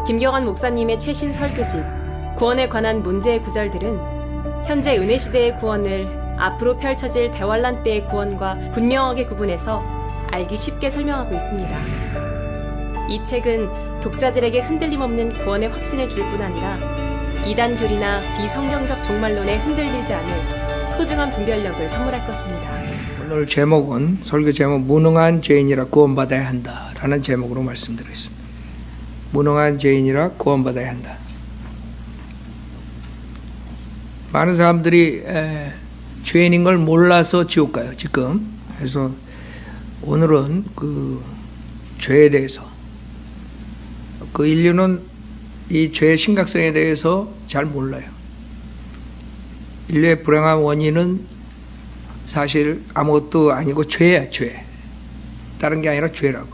김경환 목사님의 최신 설교집 구원에 관한 문제의 구절들은 현재 은혜시대의 구원을 앞으로 펼쳐질 대환란 때의 구원과 분명하게 구분해서 알기 쉽게 설명하고 있습니다. 이 책은 독자들에게 흔들림 없는 구원의 확신을 줄 뿐 아니라 이단교리나 비성경적 종말론에 흔들리지 않을 소중한 분별력을 선물할 것입니다. 오늘 제목은 설교 제목 무능한 죄인이라 구원받아야 한다라는 제목으로 말씀드리겠습니다. 무능한 죄인이라 구원받아야 한다. 많은 사람들이 죄인인 걸 몰라서 지옥 가요 지금. 그래서 오늘은 그 죄에 대해서, 그 인류는 이 죄의 심각성에 대해서 잘 몰라요. 인류의 불행한 원인은 사실 아무것도 아니고 죄야, 죄. 다른 게 아니라 죄라고.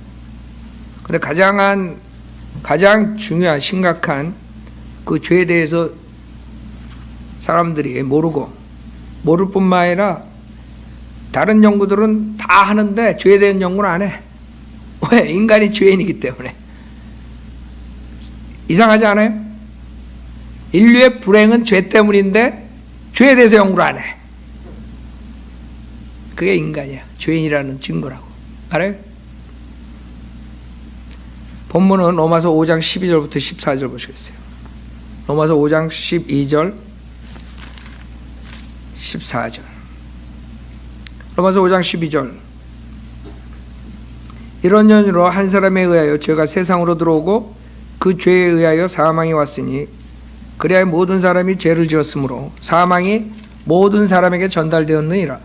근데 가장 중요한 심각한 그 죄에 대해서 사람들이 모를 뿐만 아니라 다른 연구들은 다 하는데 죄에 대한 연구는 안 해. 왜? 인간이 죄인이기 때문에. 이상하지 않아요? 인류의 불행은 죄 때문인데 죄에 대해서 연구를 안 해. 그게 인간이야. 죄인이라는 증거라고. 알아요? 본문은 로마서 5장 12절부터 14절 보시겠어요. 로마서 5장 12절 14절. 로마서 5장 12절. 이런 연유로 한 사람에 의하여 죄가 세상으로 들어오고 그 죄에 의하여 사망이 왔으니 그리하여 모든 사람이 죄를 지었으므로 사망이 모든 사람에게 전달되었느니라.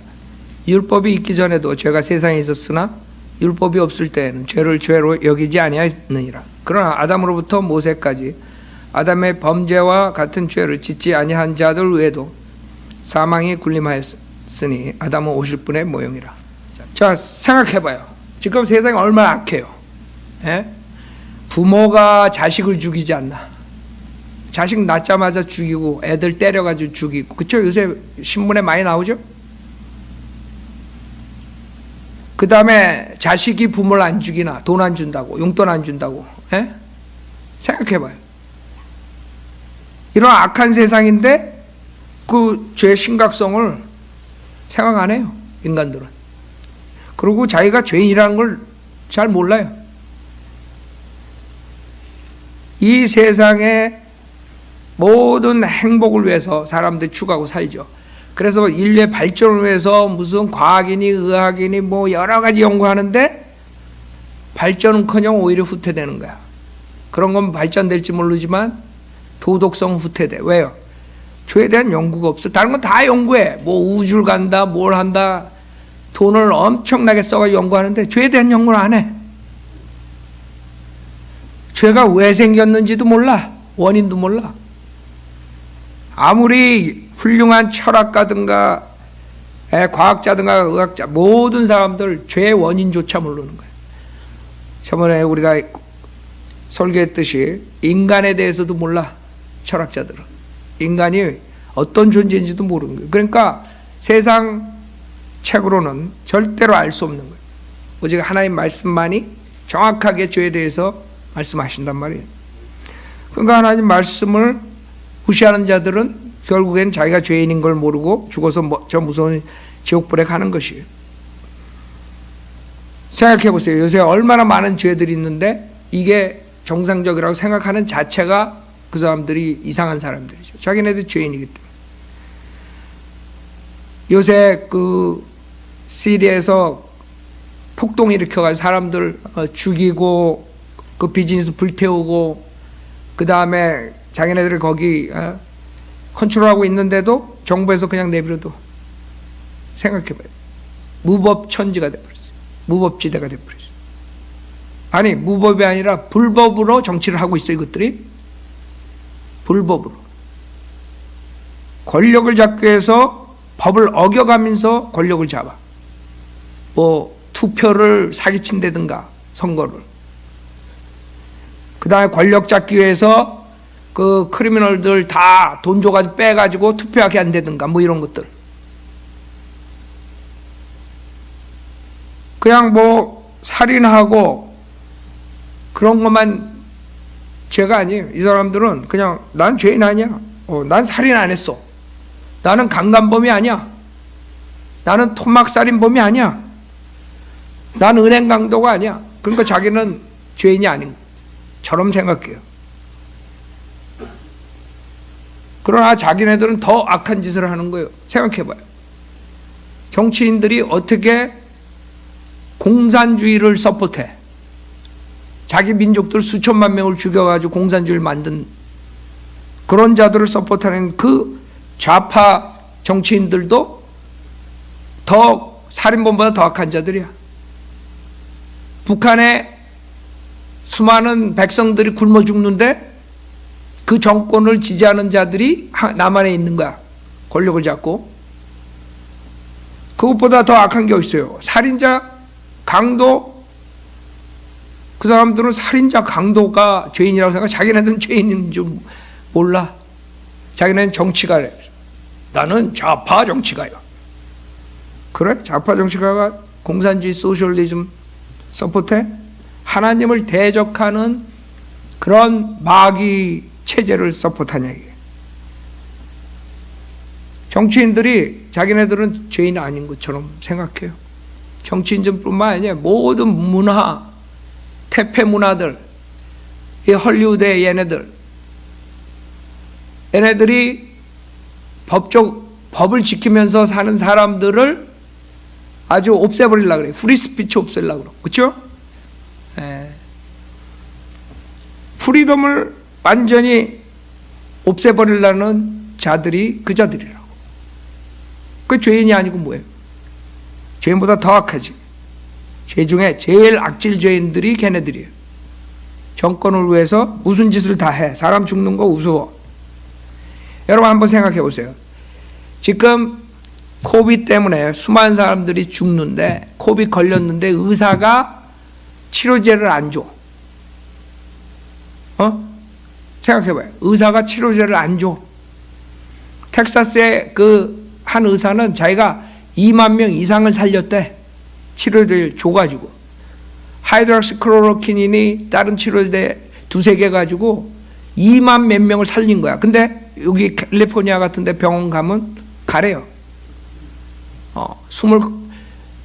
율법이 있기 전에도 죄가 세상에 있었으나 율법이 없을 때에는 죄를 죄로 여기지 아니하였느니라. 그러나 아담으로부터 모세까지 아담의 범죄와 같은 죄를 짓지 아니한 자들 외에도 사망이 군림하였으니 아담은 오실 분의 모형이라. 자, 생각해봐요. 지금 세상이 얼마나 악해요. 예? 부모가 자식을 죽이지 않나. 자식 낳자마자 죽이고 애들 때려가지고 죽이고. 그쵸? 요새 신문에 많이 나오죠? 그 다음에 자식이 부모를 안 죽이나 돈 안 준다고, 용돈 안 준다고. 예? 생각해봐요. 이런 악한 세상인데 그 죄의 심각성을 생각 안 해요, 인간들은. 그리고 자기가 죄인이라는 걸 잘 몰라요. 이 세상의 모든 행복을 위해서 사람들이 추구하고 살죠. 그래서 인류의 발전을 위해서 무슨 과학이니 의학이니 뭐 여러 가지 연구하는데 발전은커녕 오히려 후퇴되는 거야. 그런 건 발전될지 모르지만 도덕성 후퇴돼. 왜요? 죄에 대한 연구가 없어. 다른 건 다 연구해. 뭐 우주를 간다, 뭘 한다. 돈을 엄청나게 써가 연구하는데 죄에 대한 연구를 안 해. 죄가 왜 생겼는지도 몰라. 원인도 몰라. 아무리 훌륭한 철학가든가 과학자든가 의학자 모든 사람들 죄의 원인조차 모르는 거예요. 저번에 우리가 설교했듯이 인간에 대해서도 몰라. 철학자들은. 인간이 어떤 존재인지도 모르는 거예요. 그러니까 세상 책으로는 절대로 알 수 없는 거예요. 오직 하나님 말씀만이 정확하게 죄에 대해서 말씀하신단 말이에요. 그러니까 하나님 말씀을 무시하는 자들은 결국엔 자기가 죄인인 걸 모르고 죽어서 저 무서운 지옥불에 가는 것이에요. 생각해 보세요. 요새 얼마나 많은 죄들이 있는데 이게 정상적이라고 생각하는 자체가 그 사람들이 이상한 사람들이죠. 자기네들 죄인이기 때문에. 요새 그 시리아에서 폭동 일으켜가지고 사람들 죽이고 그 비즈니스 불태우고 그 다음에 자기네들이 거기 컨트롤하고 있는데도 정부에서 그냥 내버려둬. 생각해봐요. 무법천지가 돼버렸어요. 무법지대가 돼버렸어요. 아니 무법이 아니라 불법으로 정치를 하고 있어. 이것들이 불법으로 권력을 잡기 위해서 법을 어겨가면서 권력을 잡아. 뭐 투표를 사기친다든가 선거를. 그 다음에 권력 잡기 위해서 그 크리미널들 다 돈 줘가지고 빼가지고 투표하게 안 되든가 뭐 이런 것들. 그냥 뭐 살인하고 그런 것만 죄가 아니에요. 이 사람들은 그냥 난 죄인 아니야. 난 살인 안 했어. 나는 강간범이 아니야. 나는 토막살인범이 아니야. 난 은행 강도가 아니야. 그러니까 자기는 죄인이 아닌 처럼 생각해요. 그러나 자기네들은 더 악한 짓을 하는 거예요. 생각해봐요. 정치인들이 어떻게 공산주의를 서포트해? 자기 민족들 수천만 명을 죽여가지고 공산주의를 만든 그런 자들을 서포트하는 그 좌파 정치인들도 더 살인범보다 더 악한 자들이야. 북한의 수많은 백성들이 굶어 죽는데 그 정권을 지지하는 자들이 남한에 있는 거야. 권력을 잡고. 그것보다 더 악한 게 어딨어요. 살인자, 강도. 그 사람들은 살인자, 강도가 죄인이라고 생각해. 자기네들은 죄인인 줄 몰라. 자기네는 정치가래. 나는 좌파 정치가야. 그래? 좌파 정치가가 공산주의 소셜리즘 서포트해? 하나님을 대적하는 그런 마귀 체제를 서포트하냐 이게. 정치인들이 자기네들은 죄인 아닌 것처럼 생각해요. 정치인뿐만 아니라 모든 문화, 태폐 문화들, 이 헐리우드의 얘네들이 법을 지키면서 사는 사람들을 아주 없애버리려고 그래. 프리스피치 없애려고 그래. 그렇죠? 프리덤을 완전히 없애버리려는 자들이 그 자들이라고. 그 죄인이 아니고 뭐예요? 죄인보다 더 악하지. 죄 중에 제일 악질 죄인들이 걔네들이에요. 정권을 위해서 무슨 짓을 다 해. 사람 죽는 거 우스워. 여러분 한번 생각해 보세요. 지금 코비드 때문에 수많은 사람들이 죽는데, 코비드 걸렸는데 의사가 치료제를 안 줘. 생각해봐요. 의사가 치료제를 안 줘. 텍사스의 그 한 의사는 자기가 2만 명 이상을 살렸대. 치료제를 줘가지고. 하이드락시클로로퀴닌이 다른 치료제 두세 개 가지고 2만 몇 명을 살린 거야. 근데 여기 캘리포니아 같은 데 병원 가면 가래요. 숨을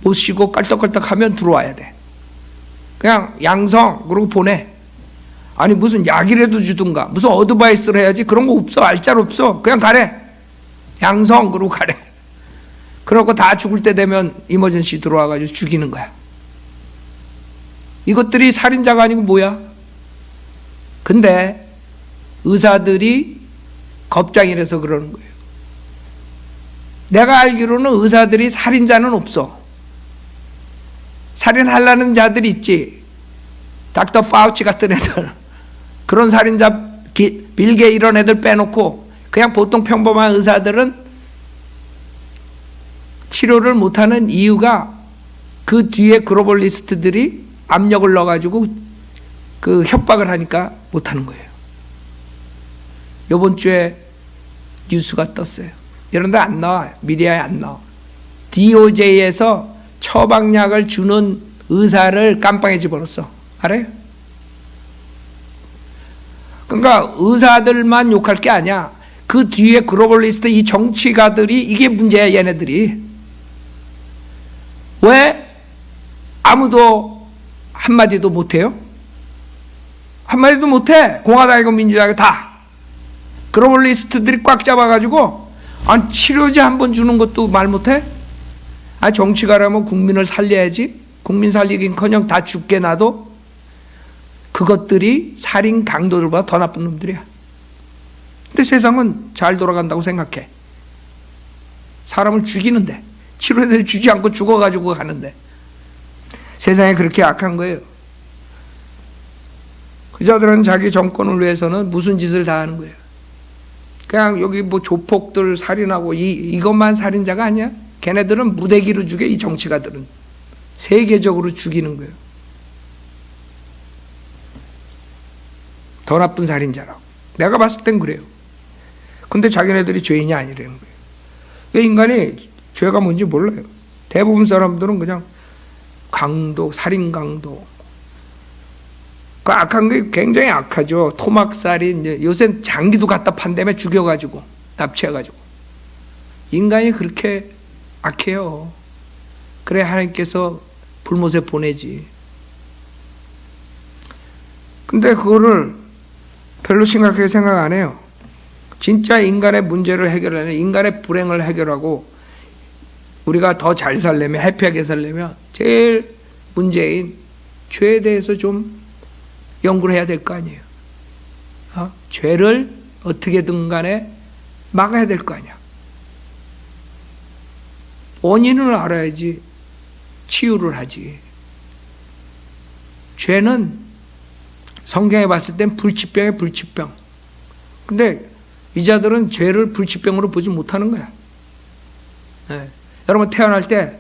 못 쉬고 깔떡깔떡 하면 들어와야 돼. 그냥 양성 그러고 보내. 아니 무슨 약이라도 주든가 무슨 어드바이스를 해야지. 그런 거 없어. 알짤 없어. 그냥 가래. 양성 그러고 가래. 그러고 다 죽을 때 되면 이머전시 들어와가지고 죽이는 거야. 이것들이 살인자가 아니고 뭐야? 근데 의사들이 겁장이라서 그러는 거예요. 내가 알기로는 의사들이 살인자는 없어. 살인하려는 자들이 있지. 닥터 파우치 같은 애들. 그런 살인자, 빌게 이런 애들 빼놓고 그냥 보통 평범한 의사들은 치료를 못하는 이유가 그 뒤에 글로벌리스트들이 압력을 넣어가지고 그 협박을 하니까 못하는 거예요. 이번 주에 뉴스가 떴어요. 이런 데 안 나와. 미디어에 안 나와. DOJ에서 처방약을 주는 의사를 깜빵에 집어넣었어. 알아요? 그러니까 의사들만 욕할 게 아니야. 그 뒤에 글로벌리스트 이 정치가들이 이게 문제야. 얘네들이. 왜 아무도 한마디도 못해요? 한마디도 못해. 공화당이고 민주당이고 다. 글로벌리스트들이 꽉 잡아가지고 아니 치료제 한 번 주는 것도 말 못해? 정치가라면 국민을 살려야지. 국민 살리긴커녕 다 죽게 놔도 그것들이 살인 강도들보다 더 나쁜 놈들이야. 근데 세상은 잘 돌아간다고 생각해. 사람을 죽이는데 치료제를 주지 않고 죽어가지고 가는데 세상에 그렇게 악한 거예요. 그 자들은 자기 정권을 위해서는 무슨 짓을 다 하는 거예요. 그냥 여기 뭐 조폭들 살인하고 이것만 살인자가 아니야. 걔네들은 무대기로 죽여. 이 정치가들은 세계적으로 죽이는 거예요. 더 나쁜 살인자라고. 내가 봤을 땐 그래요. 근데 자기네들이 죄인이 아니라는 거예요. 왜 인간이 죄가 뭔지 몰라요. 대부분 사람들은 그냥 강도, 살인 강도. 그 악한 게 굉장히 악하죠. 토막살인, 이제 요새 장기도 갖다 판다며 죽여가지고 납치해가지고. 인간이 그렇게 악해요. 그래 하나님께서 불못에 보내지. 근데 그거를 별로 심각하게 생각 안 해요. 진짜 인간의 문제를 해결하는, 인간의 불행을 해결하고 우리가 더 잘 살려면, 해피하게 살려면 제일 문제인 죄에 대해서 좀 연구를 해야 될 거 아니에요. 죄를 어떻게든 간에 막아야 될 거 아니야. 원인을 알아야지 치유를 하지. 죄는 성경에 봤을 땐 불치병이에요, 불치병. 근데 이자들은 죄를 불치병으로 보지 못하는 거야. 네. 여러분 태어날 때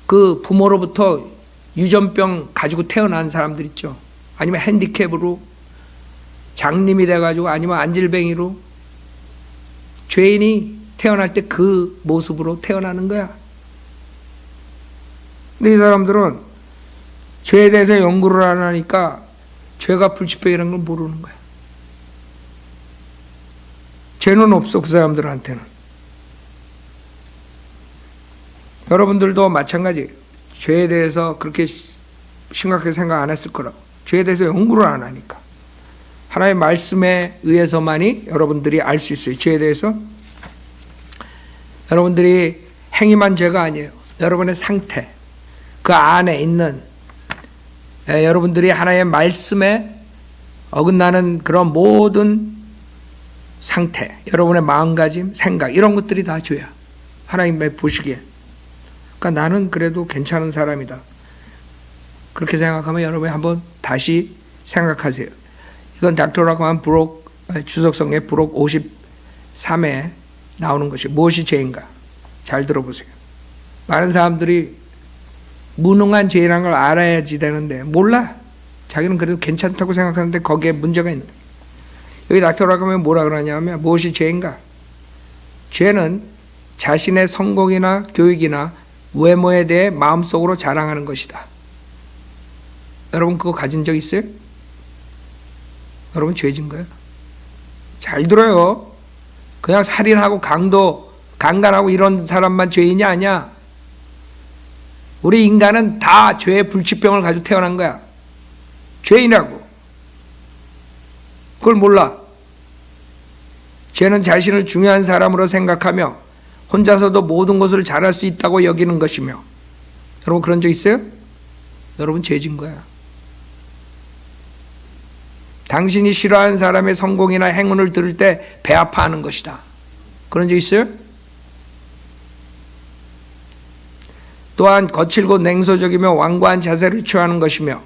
그 부모로부터 유전병 가지고 태어난 사람들 있죠. 아니면 핸디캡으로 장님이 돼가지고 아니면 안질뱅이로 죄인이 태어날 때 그 모습으로 태어나는 거야. 근데 이 사람들은 죄에 대해서 연구를 안 하니까 죄가 불치병이라는 걸 모르는 거야. 죄는 없어, 그 사람들한테는. 여러분들도 마찬가지. 죄에 대해서 그렇게 심각하게 생각 안 했을 거라고. 죄에 대해서 연구를 안 하니까. 하나님의 말씀에 의해서만이 여러분들이 알 수 있어요. 죄에 대해서. 여러분들이 행위만 죄가 아니에요. 여러분의 상태, 그 안에 있는 여러분들이 하나님의 말씀에 어긋나는 그런 모든 상태, 여러분의 마음가짐, 생각, 이런 것들이 다 죄야. 하나님의 보시기에. 그러니까 나는 그래도 괜찮은 사람이다. 그렇게 생각하면 여러분이 한번 다시 생각하세요. 이건 닥터라고한 부록, 주석성의 부록 53에 나오는 것이 무엇이 죄인가? 잘 들어보세요. 많은 사람들이 무능한 죄라는 걸 알아야지 되는데 몰라. 자기는 그래도 괜찮다고 생각하는데 거기에 문제가 있는 거예요. 여기 닥터라고하면 뭐라 그러냐면 무엇이 죄인가? 죄는 자신의 성공이나 교육이나 외모에 대해 마음속으로 자랑하는 것이다. 여러분 그거 가진 적 있어요? 여러분 죄진 거예요? 잘 들어요. 그냥 살인하고 강간하고 이런 사람만 죄인이 아니야. 우리 인간은 다 죄의 불치병을 가지고 태어난 거야. 죄인이라고. 그걸 몰라. 죄는 자신을 중요한 사람으로 생각하며 혼자서도 모든 것을 잘할 수 있다고 여기는 것이며. 여러분 그런 적 있어요? 여러분 죄진 거야. 당신이 싫어하는 사람의 성공이나 행운을 들을 때 배 아파하는 것이다. 그런 적 있어요? 또한 거칠고 냉소적이며 완고한 자세를 취하는 것이며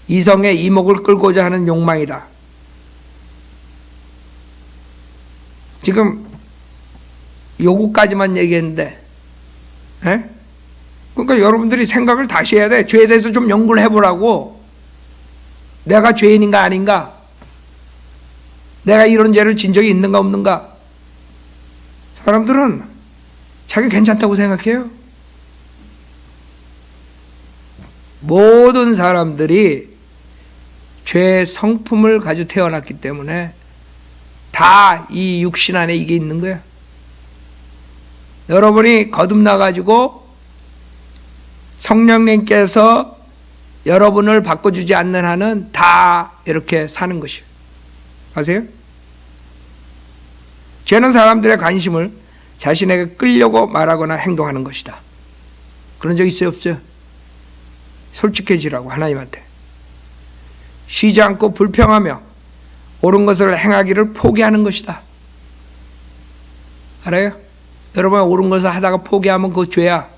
이성의 이목을 끌고자 하는 욕망이다. 지금 요거까지만 얘기했는데, 그러니까 여러분들이 생각을 다시 해야 돼. 죄에 대해서 좀 연구를 해보라고. 내가 죄인인가 아닌가? 내가 이런 죄를 진 적이 있는가 없는가? 사람들은 자기 괜찮다고 생각해요. 모든 사람들이 죄의 성품을 가지고 태어났기 때문에 다 이 육신 안에 이게 있는 거야. 여러분이 거듭나가지고 성령님께서 여러분을 바꿔주지 않는 한은 다 이렇게 사는 것이에요. 아세요? 죄는 사람들의 관심을 자신에게 끌려고 말하거나 행동하는 것이다. 그런 적 있어요, 없어요? 솔직해지라고 하나님한테. 쉬지 않고 불평하며 옳은 것을 행하기를 포기하는 것이다. 알아요? 여러분 옳은 것을 하다가 포기하면 그거 죄야.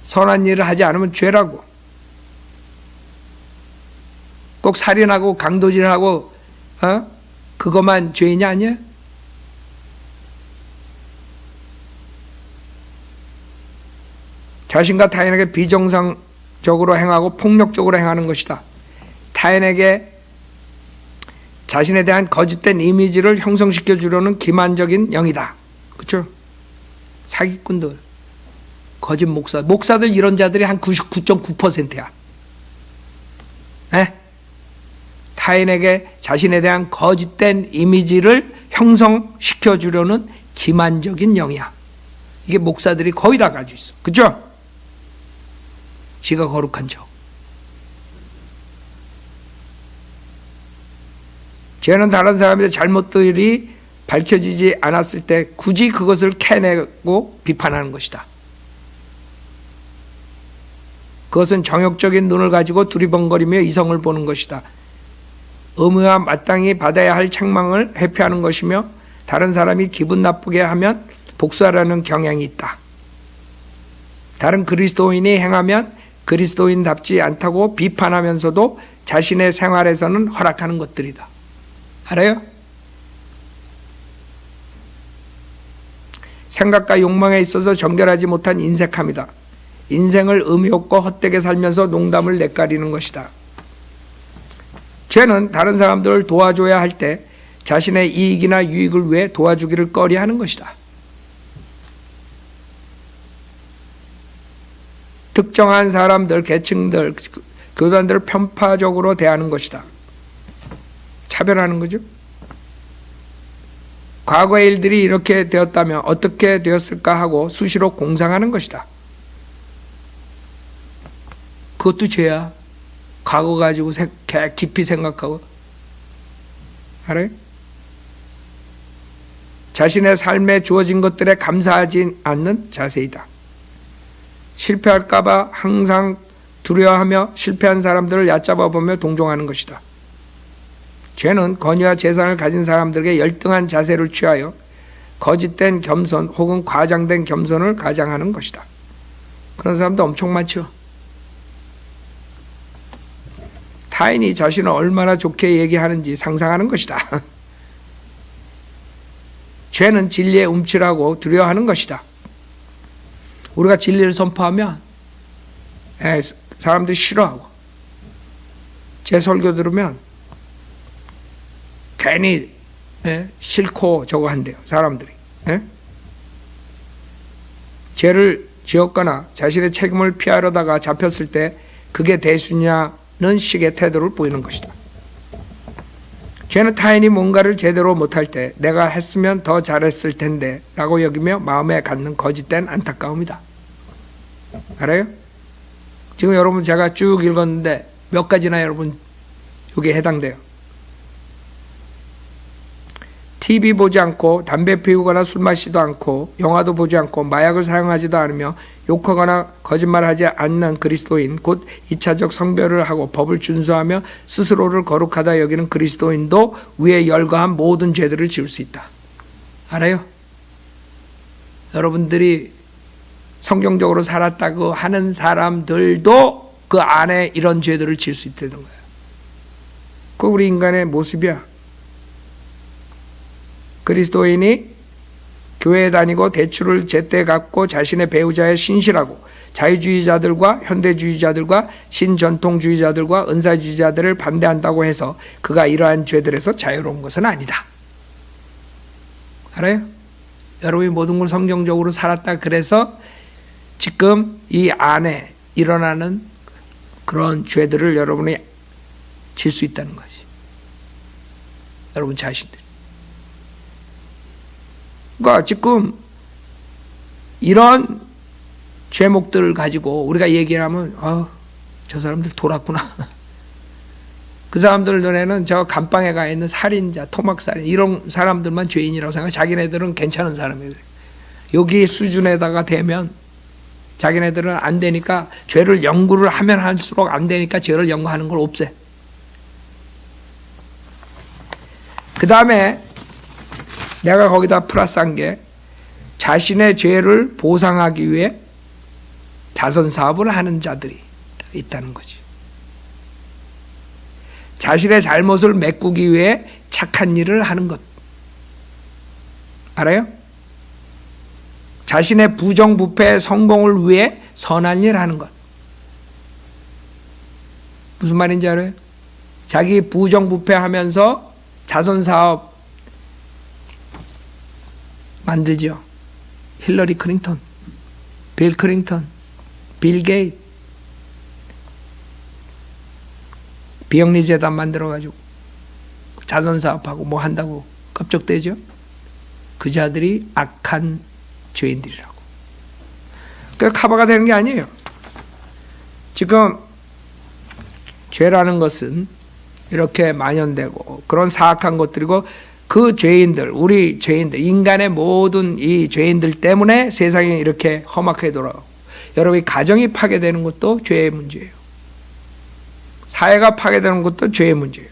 선한 일을 하지 않으면 죄라고. 꼭 살인하고 강도질하고 그것만 죄인이 아니야? 자신과 타인에게 비정상적으로 행하고 폭력적으로 행하는 것이다. 타인에게 자신에 대한 거짓된 이미지를 형성시켜 주려는 기만적인 영이다. 그렇죠? 사기꾼들, 거짓 목사들 이런 자들이 한 99.9%야. 타인에게 자신에 대한 거짓된 이미지를 형성시켜 주려는 기만적인 영이야. 이게 목사들이 거의 다 가지고 있어. 그죠? 지가 거룩한 척. 죄는 다른 사람의 잘못들이 밝혀지지 않았을 때 굳이 그것을 캐내고 비판하는 것이다. 그것은 정욕적인 눈을 가지고 두리번거리며 이성을 보는 것이다. 의무와 마땅히 받아야 할 책망을 회피하는 것이며 다른 사람이 기분 나쁘게 하면 복수하려는 경향이 있다. 다른 그리스도인이 행하면 그리스도인답지 않다고 비판하면서도 자신의 생활에서는 허락하는 것들이다. 알아요? 생각과 욕망에 있어서 정결하지 못한 인색함이다. 인생을 의미 없고 헛되게 살면서 농담을 내까리는 것이다. 죄는 다른 사람들을 도와줘야 할 때 자신의 이익이나 유익을 위해 도와주기를 꺼려하는 것이다. 특정한 사람들, 계층들, 교단들을 편파적으로 대하는 것이다. 차별하는 거죠. 과거의 일들이 이렇게 되었다면 어떻게 되었을까 하고 수시로 공상하는 것이다. 그것도 죄야. 과거 가지고 깊이 생각하고. 알아요? 자신의 삶에 주어진 것들에 감사하지 않는 자세이다. 실패할까봐 항상 두려워하며 실패한 사람들을 얕잡아 보며 동정하는 것이다. 죄는 권위와 재산을 가진 사람들에게 열등한 자세를 취하여 거짓된 겸손 혹은 과장된 겸손을 가장하는 것이다. 그런 사람도 엄청 많죠. 타인이 자신을 얼마나 좋게 얘기하는지 상상하는 것이다. 죄는 진리에 움츠라고 두려워하는 것이다. 우리가 진리를 선포하면 사람들이 싫어하고, 제 설교 들으면 괜히 싫고 저거 한대요. 사람들이. 죄를 지었거나 자신의 책임을 피하려다가 잡혔을 때 그게 대수냐는 식의 태도를 보이는 것이다. 죄는 타인이 뭔가를 제대로 못할 때 내가 했으면 더 잘했을 텐데 라고 여기며 마음에 갖는 거짓된 안타까움이다. 알아요? 지금 여러분 제가 쭉 읽었는데 몇 가지나 여러분 여기에 해당돼요. TV 보지 않고 담배 피우거나 술 마시지도 않고 영화도 보지 않고 마약을 사용하지도 않으며 욕하거나 거짓말하지 않는 그리스도인, 곧 2차적 성별을 하고 법을 준수하며 스스로를 거룩하다 여기는 그리스도인도 위에 열거한 모든 죄들을 지을 수 있다. 알아요? 여러분들이 성경적으로 살았다고 하는 사람들도 그 안에 이런 죄들을 지을 수 있다는 거예요. 그 우리 인간의 모습이야. 그리스도인이 교회에 다니고 대출을 제때 갚고 자신의 배우자에 신실하고 자유주의자들과 현대주의자들과 신전통주의자들과 은사주의자들을 반대한다고 해서 그가 이러한 죄들에서 자유로운 것은 아니다. 알아요? 여러분이 모든 걸 성경적으로 살았다 그래서 지금 이 안에 일어나는 그런 죄들을 여러분이 질 수 있다는 거지. 여러분 자신들. 그러니까 지금 이런 죄목들을 가지고 우리가 얘기를 하면 저 사람들 돌았구나. 그 사람들 눈에는 저 감방에 가 있는 살인자, 토막살인 이런 사람들만 죄인이라고 생각해. 자기네들은 괜찮은 사람이에요. 여기 수준에다가 되면 자기네들은 안 되니까 죄를 연구를 하면 할수록 안 되니까 죄를 연구하는 걸 없애. 그 다음에 내가 거기다 플러스한 게 자신의 죄를 보상하기 위해 자선사업을 하는 자들이 있다는 거지. 자신의 잘못을 메꾸기 위해 착한 일을 하는 것. 알아요? 자신의 부정부패 성공을 위해 선한 일을 하는 것. 무슨 말인지 알아요? 자기 부정부패하면서 자선사업 만들죠. 힐러리 클린턴, 빌 클린턴, 빌 게이트 비영리 재단 만들어가지고 자선사업하고 뭐 한다고 껍적대죠. 그 자들이 악한 죄인들이라고. 그러니까 커버가 되는 게 아니에요. 지금 죄라는 것은 이렇게 만연되고 그런 사악한 것들이고 그 죄인들, 우리 죄인들, 인간의 모든 이 죄인들 때문에 세상이 이렇게 험악하게 돌아가고 여러분이 가정이 파괴되는 것도 죄의 문제예요. 사회가 파괴되는 것도 죄의 문제예요.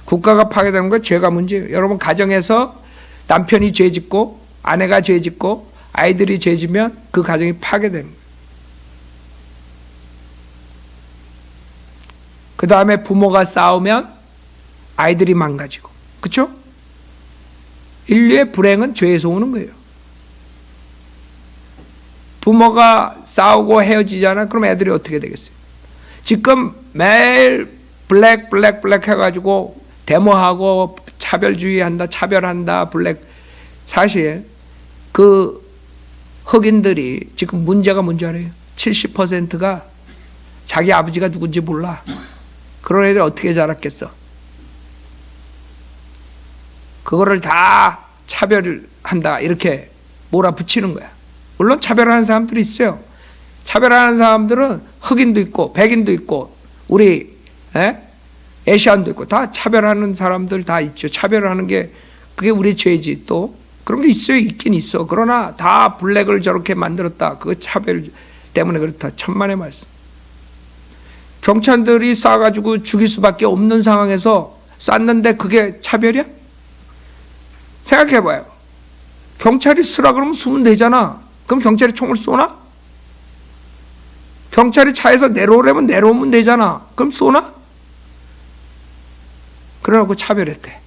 국가가 파괴되는 건 죄가 문제예요. 여러분 가정에서 남편이 죄 짓고 아내가 죄 짓고 아이들이 죄 지면 그 가정이 파괴되는 거예요. 그 다음에 부모가 싸우면 아이들이 망가지고, 그렇죠? 인류의 불행은 죄에서 오는 거예요. 부모가 싸우고 헤어지잖아. 그럼 애들이 어떻게 되겠어요? 지금 매일 블랙 해가지고 데모하고 차별주의한다, 차별한다, 블랙. 사실 그 흑인들이 지금 문제가 뭔지 알아요? 70%가 자기 아버지가 누군지 몰라. 그런 애들 어떻게 자랐겠어? 그거를 다 차별한다 이렇게 몰아붙이는 거야. 물론 차별하는 사람들이 있어요. 차별하는 사람들은 흑인도 있고 백인도 있고 우리 에시안도 있고 다 차별하는 사람들 다 있죠. 차별하는 게 그게 우리 죄지. 또 그런 게 있어요. 있긴 있어. 그러나 다 블랙을 저렇게 만들었다. 그 차별 때문에 그렇다. 천만의 말씀. 경찰들이 쏴가지고 죽일 수밖에 없는 상황에서 쐈는데 그게 차별이야? 생각해봐요. 경찰이 쏘라 그러면 쏘면 되잖아. 그럼 경찰이 총을 쏘나? 경찰이 차에서 내려오려면 내려오면 되잖아. 그럼 쏘나? 그러고 차별했대.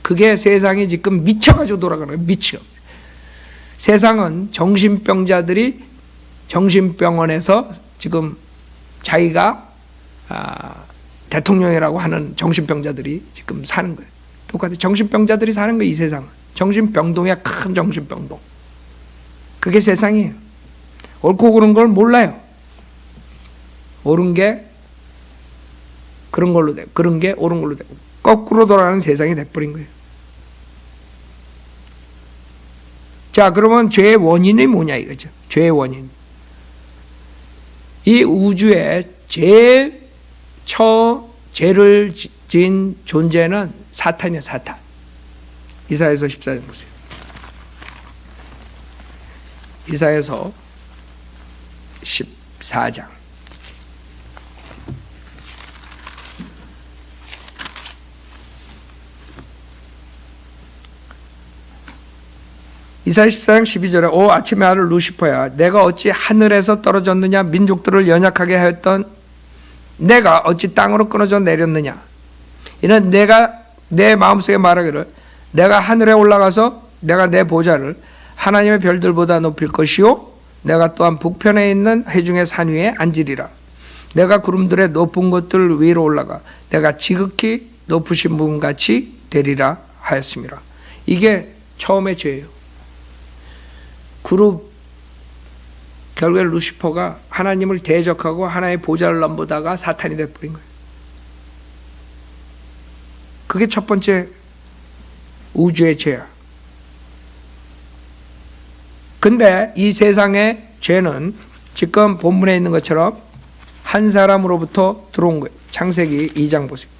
그게 세상이 지금 미쳐가지고 돌아가는 거예요. 미쳐. 세상은 정신병자들이 정신병원에서 지금 자기가 대통령이라고 하는 정신병자들이 지금 사는 거예요. 똑같이 정신병자들이 사는 거예요. 이 세상은. 정신병동이야. 큰 정신병동. 그게 세상이에요. 옳고 그른 걸 몰라요. 옳은 게 그런 걸로 되고 그런 게 옳은 걸로 되고 거꾸로 돌아가는 세상이 돼버린 거예요. 자, 그러면 죄의 원인이 뭐냐 이거죠. 죄의 원인. 이 우주에 제일 죄를 지은 존재는 사탄이야. 사탄. 이사야서 14장 보세요. 이사야서 14장. 이사야 14장 12절에 오 아침의 아들 루시퍼야 내가 어찌 하늘에서 떨어졌느냐 민족들을 연약하게 하였던 내가 어찌 땅으로 끊어져 내렸느냐 이는 내가 내 마음속에 말하기를 내가 하늘에 올라가서 내가 내 보좌를 하나님의 별들보다 높일 것이요 내가 또한 북편에 있는 회중의 산 위에 앉으리라 내가 구름들의 높은 곳들 위로 올라가 내가 지극히 높으신 분같이 되리라 하였습니다. 이게 처음의 죄예요. 그룹 결국에 루시퍼가 하나님을 대적하고 하나님의 보좌를 넘보다가 사탄이 되어버린 거예요. 그게 첫 번째 우주의 죄야. 근데 이 세상의 죄는 지금 본문에 있는 것처럼 한 사람으로부터 들어온 거예요. 창세기 2장 보세요.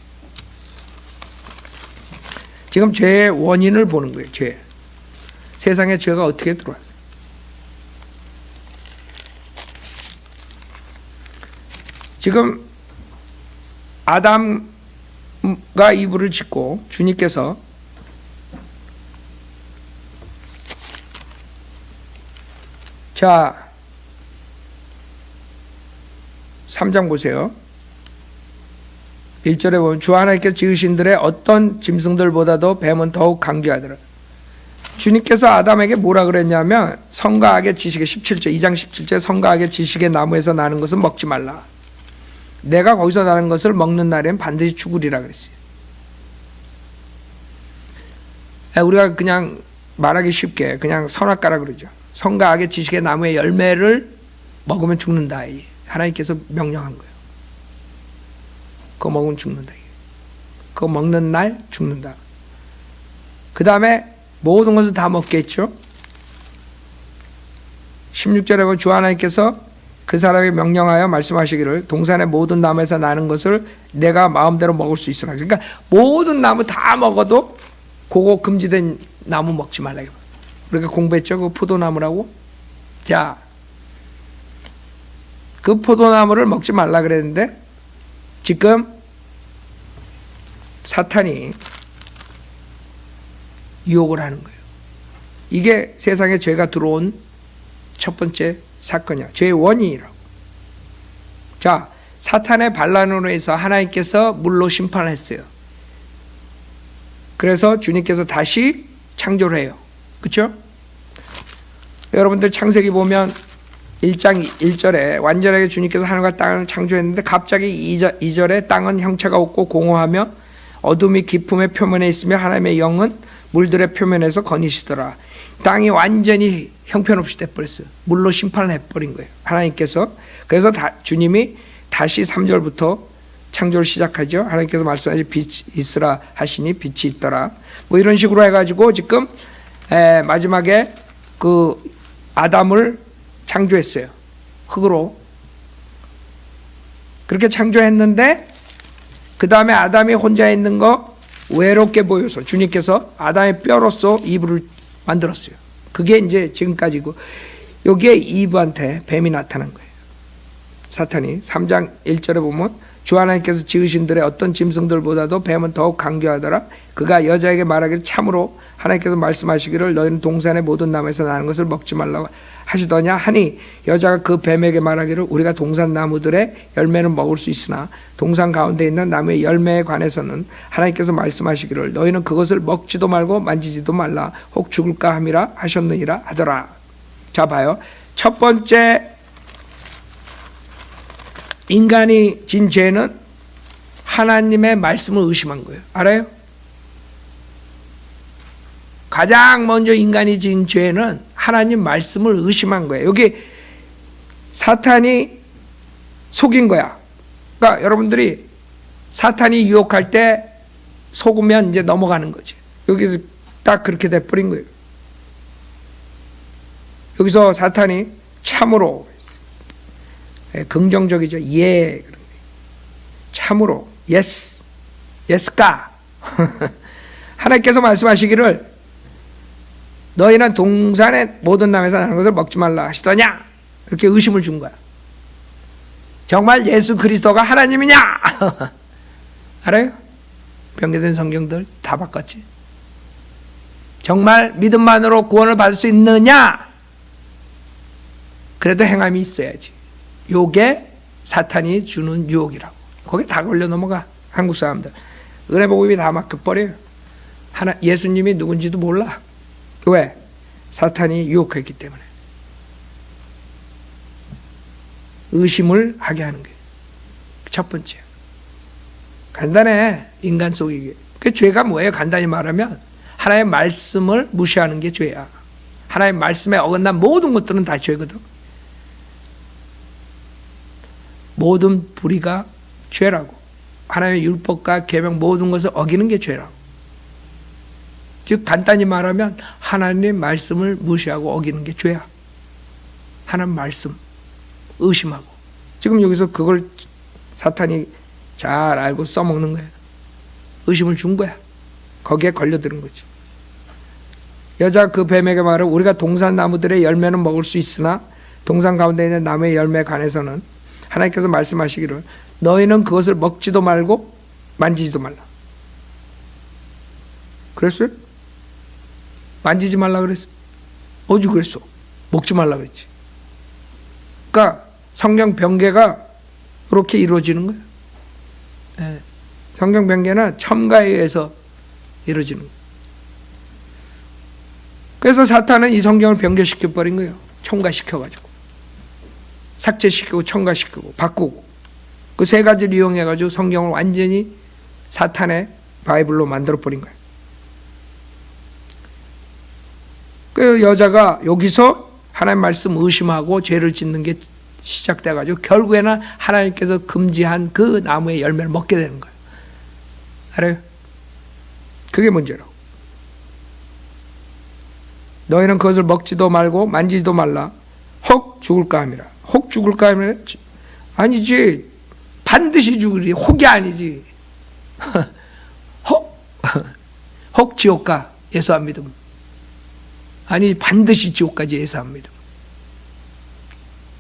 지금 죄의 원인을 보는 거예요. 죄. 세상에 죄가 어떻게 들어와요? 지금 아담과 이브를 짓고 주님께서 자 3장 보세요. 1절에 보면 주 하나님께서 지으신들의 어떤 짐승들보다도 뱀은 더욱 강교하더라. 주님께서 아담에게 뭐라 그랬냐면 선과 악의 지식의 17절 2장 17절 선과 악의 지식의 나무에서 나는 것은 먹지 말라. 내가 거기서 나는 것을 먹는 날엔 반드시 죽으리라 그랬어요. 우리가 그냥 말하기 쉽게 그냥 선악과라 그러죠. 선과 악의 지식의 나무의 열매를 먹으면 죽는다. 하나님께서 명령한 거예요. 그거 먹으면 죽는다. 그거 먹는 날 죽는다. 그 다음에 모든 것을 다 먹겠죠. 16절에 보면 주 하나님께서 그 사람에게 명령하여 말씀하시기를 동산의 모든 나무에서 나는 것을 내가 마음대로 먹을 수 있으나. 그러니까 모든 나무 다 먹어도 그거 금지된 나무 먹지 말라. 우리가 공부했죠. 그 포도나무라고. 자, 그 포도나무를 먹지 말라 그랬는데 지금 사탄이 유혹을 하는 거예요. 이게 세상에 죄가 들어온 첫 번째 사건이야. 죄의 원인이라고. 자, 사탄의 반란으로 해서 하나님께서 물로 심판을 했어요. 그래서 주님께서 다시 창조를 해요. 그렇죠? 여러분들 창세기 보면 1장 1절에 완전하게 주님께서 하늘과 땅을 창조했는데 갑자기 2절에 땅은 형체가 없고 공허하며 어둠이 깊음의 표면에 있으며 하나님의 영은 물들의 표면에서 거니시더라. 땅이 완전히 형편없이 돼버렸어요. 물로 심판을 해버린 거예요. 하나님께서. 그래서 주님이 다시 3절부터 창조를 시작하죠. 하나님께서 말씀하신 빛이 있으라 하시니 빛이 있더라. 뭐 이런 식으로 해가지고 지금 마지막에 그 아담을 창조했어요. 흙으로. 그렇게 창조했는데 그 다음에 아담이 혼자 있는 거 외롭게 보여서 주님께서 아담의 뼈로서 이브를 만들었어요. 그게 이제 지금까지고 여기에 이브한테 뱀이 나타난 거예요. 사탄이 3장 1절에 보면 주 하나님께서 지으신 들의 어떤 짐승들보다도 뱀은 더욱 강교하더라. 그가 여자에게 말하기를 참으로 하나님께서 말씀하시기를 너희는 동산의 모든 나무에서 나는 것을 먹지 말라고 하시더냐 하니 여자가 그 뱀에게 말하기를 우리가 동산 나무들의 열매는 먹을 수 있으나 동산 가운데 있는 나무의 열매에 관해서는 하나님께서 말씀하시기를 너희는 그것을 먹지도 말고 만지지도 말라 혹 죽을까 함이라 하셨느니라 하더라. 자 봐요. 첫 번째 인간이 진 죄는 하나님의 말씀을 의심한 거예요. 알아요? 가장 먼저 인간이 진 죄는 하나님 말씀을 의심한 거예요. 여기 사탄이 속인 거야. 그러니까 여러분들이 사탄이 유혹할 때 속으면 이제 넘어가는 거지. 여기서 딱 그렇게 돼버린 거예요. 여기서 사탄이 참으로 긍정적이죠. 예. 참으로. 예스. 예스가. 하나님께서 말씀하시기를 너희는 동산의 모든 나무에서 나는 것을 먹지 말라 하시더냐? 이렇게 의심을 준 거야. 정말 예수 그리스도가 하나님이냐? 알아요? 변개된 성경들 다 바꿨지. 정말 믿음만으로 구원을 받을 수 있느냐? 그래도 행함이 있어야지. 요게 사탄이 주는 유혹이라고. 거기에 다 걸려 넘어가. 한국 사람들. 은혜 복음이 다 막혀버려요. 예수님이 누군지도 몰라. 왜? 사탄이 유혹했기 때문에. 의심을 하게 하는 거예요. 첫 번째. 간단해. 인간 속이게. 그 죄가 뭐예요? 간단히 말하면 하나님의 말씀을 무시하는 게 죄야. 하나님의 말씀에 어긋난 모든 것들은 다 죄거든. 모든 불의가 죄라고. 하나님의 율법과 계명 모든 것을 어기는 게 죄라고. 즉 간단히 말하면 하나님의 말씀을 무시하고 어기는 게 죄야. 하나님 말씀 의심하고. 지금 여기서 그걸 사탄이 잘 알고 써먹는 거야. 의심을 준 거야. 거기에 걸려드는 거지. 여자 그 뱀에게 말을 우리가 동산 나무들의 열매는 먹을 수 있으나 동산 가운데 있는 나무의 열매에 관해서는 하나님께서 말씀하시기를 너희는 그것을 먹지도 말고 만지지도 말라. 그랬어요? 만지지 말라 그랬어. 어디 그랬어? 먹지 말라 그랬지. 그러니까 성경 변개가 그렇게 이루어지는 거예요. 네. 성경 변개는 첨가에 의해서 이루어지는 거예요. 그래서 사탄은 이 성경을 변개시켜버린 거예요. 첨가시켜가지고. 삭제시키고 첨가시키고 바꾸고 그 세 가지를 이용해가지고 성경을 완전히 사탄의 바이블로 만들어버린 거예요. 그 여자가 여기서 하나님 말씀 의심하고 죄를 짓는 게 시작돼가지고 결국에는 하나님께서 금지한 그 나무의 열매를 먹게 되는 거예요. 알아요? 그게 문제라고. 너희는 그것을 먹지도 말고 만지지도 말라. 혹 죽을까 함이라. 혹 죽을까 함이라. 아니지. 반드시 죽으리. 혹이 아니지. 혹 지옥 가. 예수 안 믿으면. 아니 반드시 지옥 가지. 예수 안 믿으면.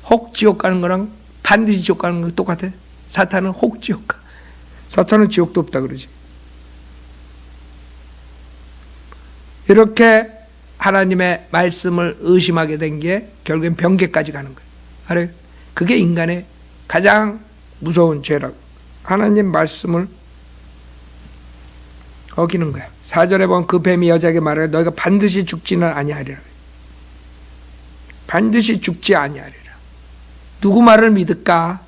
혹 지옥 가는 거랑 반드시 지옥 가는 거 똑같아. 사탄은 혹 지옥 가. 사탄은 지옥도 없다 그러지. 이렇게 하나님의 말씀을 의심하게 된 게 결국엔 변개까지 가는 거예요. 알아요? 그게 인간의 가장 무서운 죄라고. 하나님 말씀을 어기는 거야. 4절에 보면 그 뱀이 여자에게 말하여 너희가 반드시 죽지는 아니하리라. 반드시 죽지 아니하리라. 누구 말을 믿을까?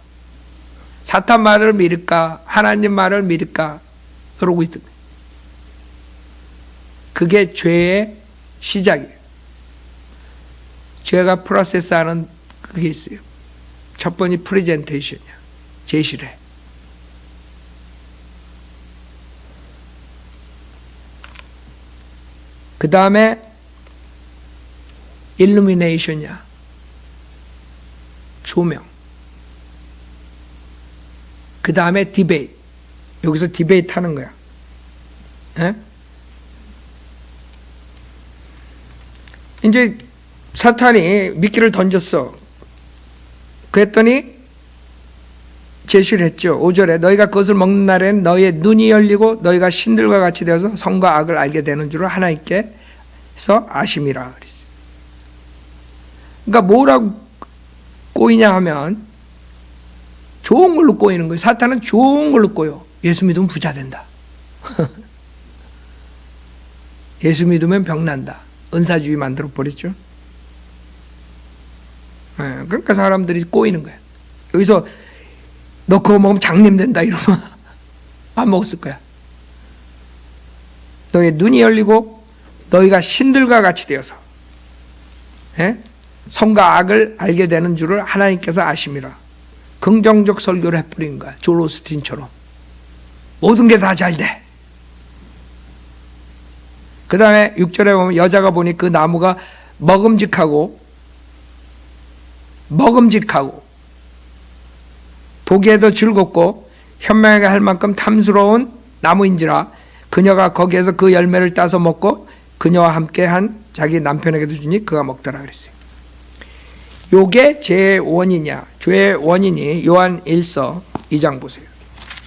사탄 말을 믿을까? 하나님 말을 믿을까? 그러고 있던 거예요. 그게 죄의 시작이에요. 죄가 프로세스하는 그게 있어요. 첫 번이 프레젠테이션이야. 제시래. 그 다음에 일루미네이션이야. 조명. 그 다음에 디베이트. 여기서 디베이트 하는 거야. 에? 이제 사탄이 미끼를 던졌어. 그랬더니 제시를 했죠. 5절에 너희가 그것을 먹는 날에는 너희의 눈이 열리고 너희가 신들과 같이 되어서 선과 악을 알게 되는 줄을 하나님께서 아심이라 그랬어요. 그러니까 뭐라고 꼬이냐 하면 좋은 걸로 꼬이는 거예요. 사탄은 좋은 걸로 꼬여. 예수 믿으면 부자 된다. 예수 믿으면 병난다. 은사주의 만들어 버렸죠. 그러니까 사람들이 꼬이는 거야. 여기서 너 그거 먹으면 장님 된다 이러면 안 먹었을 거야. 너의 눈이 열리고 너희가 신들과 같이 되어서 선과 악을 알게 되는 줄을 하나님께서 아심이라. 긍정적 설교를 해버린 거야. 졸 오스틴처럼. 모든 게 다 잘 돼. 그 다음에 6절에 보면 여자가 보니 그 나무가 먹음직하고 보기에도 즐겁고 현명하게 할 만큼 탐스러운 나무인지라 그녀가 거기에서 그 열매를 따서 먹고 그녀와 함께 한 자기 남편에게도 주니 그가 먹더라 그랬어요. 요게 죄의 원인이야. 죄의 원인이 요한 1서 2장 보세요.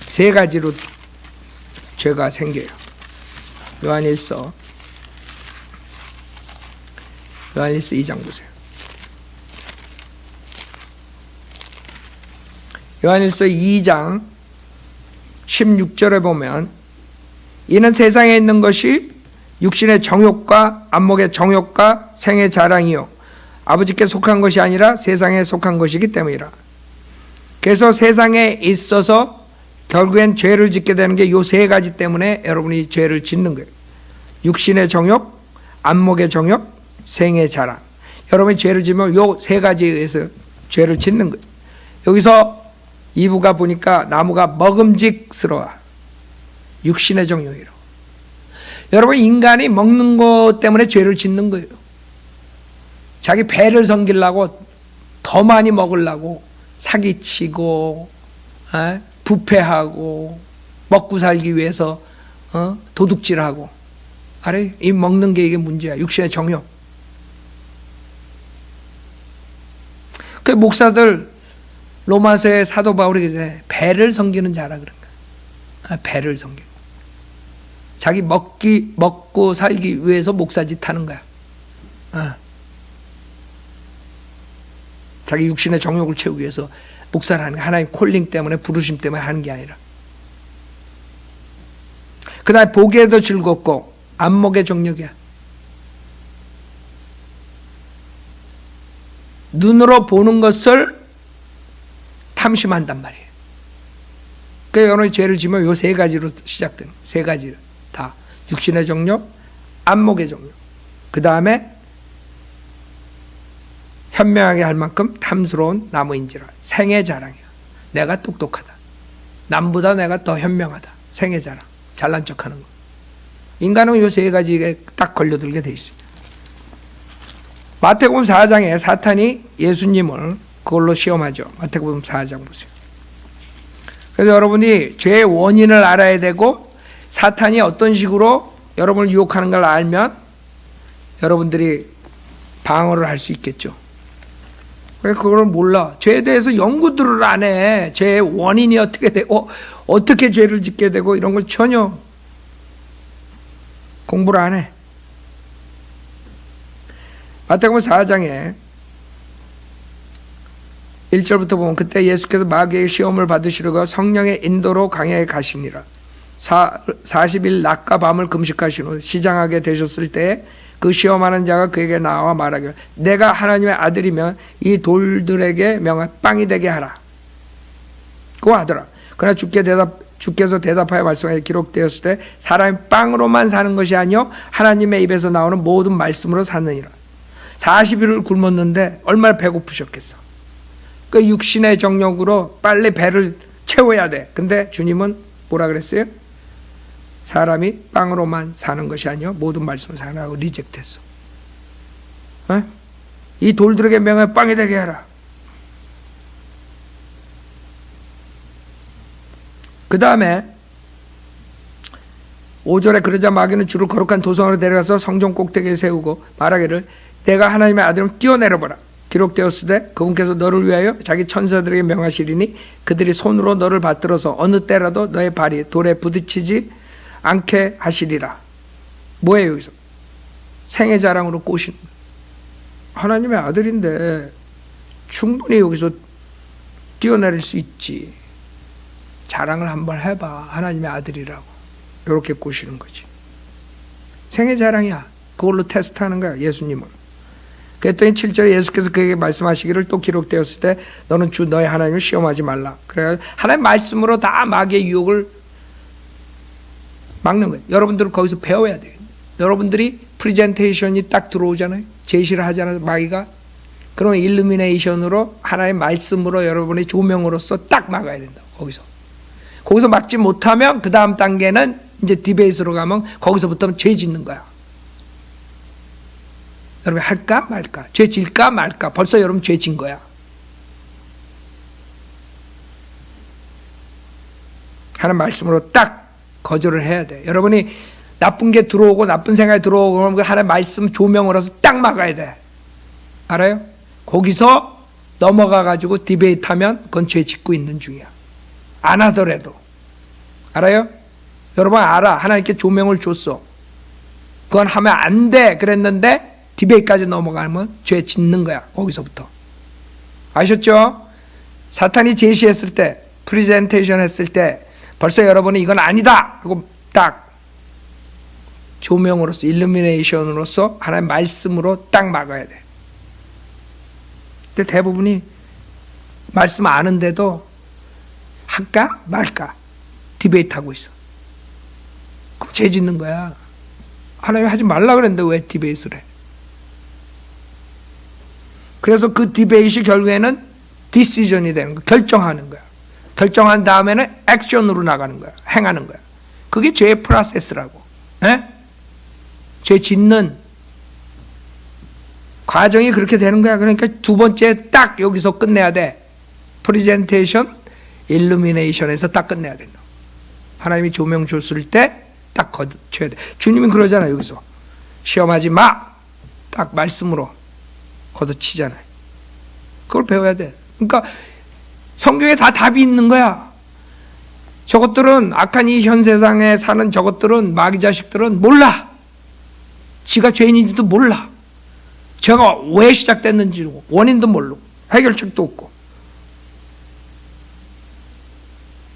세 가지로 죄가 생겨요. 요한 1서 2장 보세요. 요한일서 2장 16절에 보면 이는 세상에 있는 것이 육신의 정욕과 안목의 정욕과 생의 자랑이요 아버지께 속한 것이 아니라 세상에 속한 것이기 때문이라. 그래서 세상에 있어서 결국엔 죄를 짓게 되는 게 요 세 가지 때문에 여러분이 죄를 짓는 거예요. 육신의 정욕, 안목의 정욕, 생의 자랑. 여러분이 죄를 지면 요 세 가지에 의해서 죄를 짓는 거예요. 여기서 2부가 보니까 나무가 먹음직스러워. 육신의 정욕이라고. 여러분 인간이 먹는 것 때문에 죄를 짓는 거예요. 자기 배를 섬기려고 더 많이 먹으려고 사기치고 부패하고 먹고 살기 위해서 도둑질하고. 알아요? 이 먹는 게 이게 문제야. 육신의 정욕. 그 목사들 로마서의 사도 바울이 그래. 배를 섬기는 자라 그런 거야. 배를 섬기고. 자기 먹고 살기 위해서 목사짓 하는 거야. 자기 육신의 정욕을 채우기 위해서 목사를 하는 거야. 하나님 콜링 때문에 부르심 때문에 하는 게 아니라. 그 다음에 보기에도 즐겁고 안목의 정욕이야. 눈으로 보는 것을 탐심한단 말이에요. 그러니까 여러분이 죄를 지면 요 세 가지로 시작되는 거예요. 세 가지를 다. 육신의 정욕, 안목의 정욕. 그 다음에 현명하게 할 만큼 탐스러운 나무인지라. 생의 자랑이야. 내가 똑똑하다. 남보다 내가 더 현명하다. 생의 자랑. 잘난 척하는 거. 인간은 요 세 가지에 딱 걸려들게 돼 있습니다. 마태복음 4장에 사탄이 예수님을 그걸로 시험하죠. 마태복음 4장 보세요. 그래서 여러분이 죄의 원인을 알아야 되고 사탄이 어떤 식으로 여러분을 유혹하는 걸 알면 여러분들이 방어를 할 수 있겠죠. 왜 그걸 몰라? 죄에 대해서 연구들을 안 해. 죄의 원인이 어떻게 되고 어떻게 죄를 짓게 되고 이런 걸 전혀 공부를 안 해. 마태복음 4장에 1절부터 보면 그때 예수께서 마귀의 시험을 받으시려고 성령의 인도로 광야에 가시니라. 40일 낮과 밤을 금식하신 후 시장하게 되셨을 때에 그 시험하는 자가 그에게 나와 말하기를 내가 하나님의 아들이면 이 돌들에게 명하 빵이 되게 하라. 그거 하더라. 그러나 주께서 대답하여 말씀하여 기록되었을 때 사람이 빵으로만 사는 것이 아니요 하나님의 입에서 나오는 모든 말씀으로 사느니라. 40일을 굶었는데 얼마나 배고프셨겠어. 그 육신의 정욕으로 빨리 배를 채워야 돼. 근데 주님은 뭐라 그랬어요? 사람이 빵으로만 사는 것이 아니요 모든 말씀을 사라고 리젝트했어. 이 돌들에게 명하여 빵이 되게 하라. 그 다음에 5절에 그러자 마귀는 주를 거룩한 도성으로 데려가서 성전 꼭대기에 세우고 말하기를 내가 하나님의 아들을 뛰어내려보라. 기록되었을 때 그분께서 너를 위하여 자기 천사들에게 명하시리니 그들이 손으로 너를 받들어서 어느 때라도 너의 발이 돌에 부딪히지 않게 하시리라. 뭐예요 여기서? 생애 자랑으로 꼬시는 거예요. 하나님의 아들인데 충분히 여기서 뛰어내릴 수 있지. 자랑을 한번 해봐. 하나님의 아들이라고. 이렇게 꼬시는 거지. 생애 자랑이야. 그걸로 테스트하는 거야 예수님은. 그랬더니 7절에 예수께서 그에게 말씀하시기를 또 기록되었을 때 너는 주 너의 하나님을 시험하지 말라. 그래 하나님 말씀으로 다 마귀의 유혹을 막는 거예요. 여러분들은 거기서 배워야 돼요. 여러분들이 프레젠테이션이 딱 들어오잖아요. 제시를 하잖아요. 마귀가. 그러면 일루미네이션으로 하나님의 말씀으로 여러분의 조명으로서 딱 막아야 된다. 거기서 막지 못하면 그 다음 단계는 이제 디베이스로 가면 거기서부터는 죄 짓는 거야. 여러분 할까 말까? 죄 질까 말까? 벌써 여러분 죄 진 거야. 하나님 말씀으로 딱 거절을 해야 돼. 여러분이 나쁜 게 들어오고 나쁜 생각이 들어오고 그러면 하나님 말씀 조명으로서 딱 막아야 돼. 알아요? 거기서 넘어가가지고 디베이트 하면 그건 죄 짓고 있는 중이야. 안 하더라도. 알아요? 여러분 알아. 하나님께 조명을 줬어. 그건 하면 안 돼. 그랬는데 디베이트까지 넘어가면 죄 짓는 거야. 거기서부터. 아셨죠? 사탄이 제시했을 때, 프레젠테이션 했을 때 벌써 여러분이 이건 아니다 하고 딱 조명으로서 일루미네이션으로서 하나님의 말씀으로 딱 막아야 돼. 근데 대부분이 말씀 아는데도 할까 말까 디베이트 하고 있어. 그럼 죄 짓는 거야. 하나님 하지 말라 그랬는데 왜 디베이트를 해? 그래서 그 디베이트 결국에는 디시전이 되는 거야. 결정하는 거야. 결정한 다음에는 액션으로 나가는 거야. 행하는 거야. 그게 죄의 프로세스라고. 죄 짓는 과정이 그렇게 되는 거야. 그러니까 두 번째 딱 여기서 끝내야 돼. 프레젠테이션, 일루미네이션에서 딱 끝내야 된다. 하나님이 조명 줬을 때 딱 거쳐야 돼. 주님은 그러잖아요. 여기서 시험하지 마. 딱 말씀으로 걷어치잖아요. 그걸 배워야 돼. 그러니까 성경에 다 답이 있는 거야. 저것들은 악한 이 현 세상에 사는 저것들은 마귀 자식들은 몰라. 지가 죄인인지도 몰라. 죄가 왜 시작됐는지 원인도 모르고 해결책도 없고.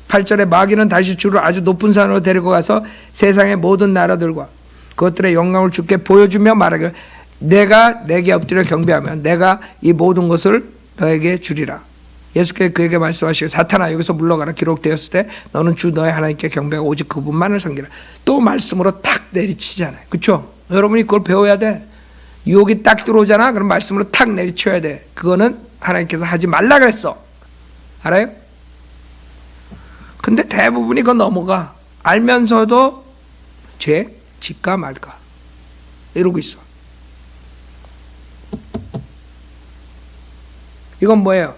8절에 마귀는 다시 주를 아주 높은 산으로 데리고 가서 세상의 모든 나라들과 그것들의 영광을 주께 보여주며 말하기를 내가 내게 엎드려 경배하면 내가 이 모든 것을 너에게 주리라. 예수께서 그에게 말씀하시고 사탄아 여기서 물러가라. 기록되었을 때 너는 주 너의 하나님께 경배하고 오직 그분만을 섬기라. 또 말씀으로 탁 내리치잖아요. 그렇죠? 여러분이 그걸 배워야 돼. 유혹이 딱 들어오잖아. 그럼 말씀으로 탁 내리쳐야 돼. 그거는 하나님께서 하지 말라 그랬어. 알아요? 근데 대부분이 그거 넘어가. 알면서도 죄 질까 말까 이러고 있어. 이건 뭐예요?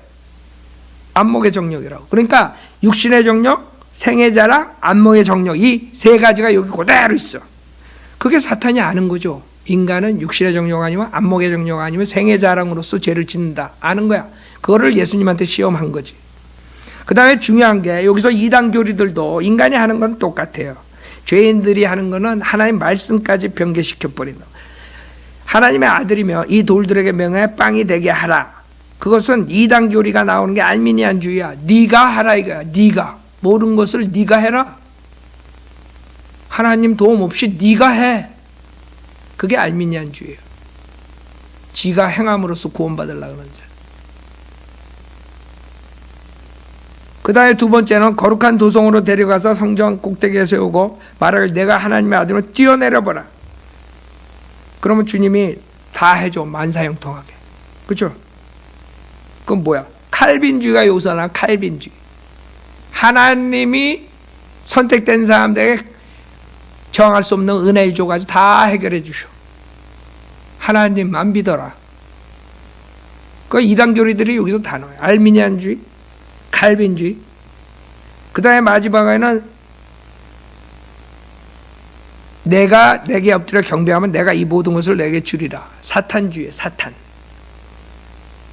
안목의 정력이라고. 그러니까 육신의 정력, 생의 자랑, 안목의 정력, 이 세 가지가 여기 그대로 있어. 그게 사탄이 아는 거죠. 인간은 육신의 정력 아니면 안목의 정력 아니면 생의 자랑으로서 죄를 짓는다. 아는 거야. 그거를 예수님한테 시험한 거지. 그 다음에 중요한 게 여기서 이단 교리들도 인간이 하는 건 똑같아요. 죄인들이 하는 거는 하나님 말씀까지 변개시켜버린다. 하나님의 아들이며 이 돌들에게 명하여 빵이 되게 하라. 그것은 이단 교리가 나오는 게 알미니안주의야. 네가 하라 이거야. 네가 모든 것을 네가 해라. 하나님 도움 없이 네가 해. 그게 알미니안주의예요. 지가 행함으로써 구원받으려고 하는 자. 그 다음에 두 번째는 거룩한 도성으로 데려가서 성전 꼭대기에 세우고 말하길 내가 하나님의 아들로 뛰어내려보라. 그러면 주님이 다 해줘. 만사형통하게. 그렇죠? 그건 뭐야? 칼빈주의가 요소나 칼빈주의. 하나님이 선택된 사람들에게 정할 수 없는 은혜를 줘가지고 다 해결해 주셔. 하나님만 믿어라. 그 이단 교리들이 여기서 다 나와요. 알미니안주의, 칼빈주의. 그 다음에 마지막에는 내가 내게 엎드려 경배하면 내가 이 모든 것을 내게 주리라. 사탄주의, 사탄.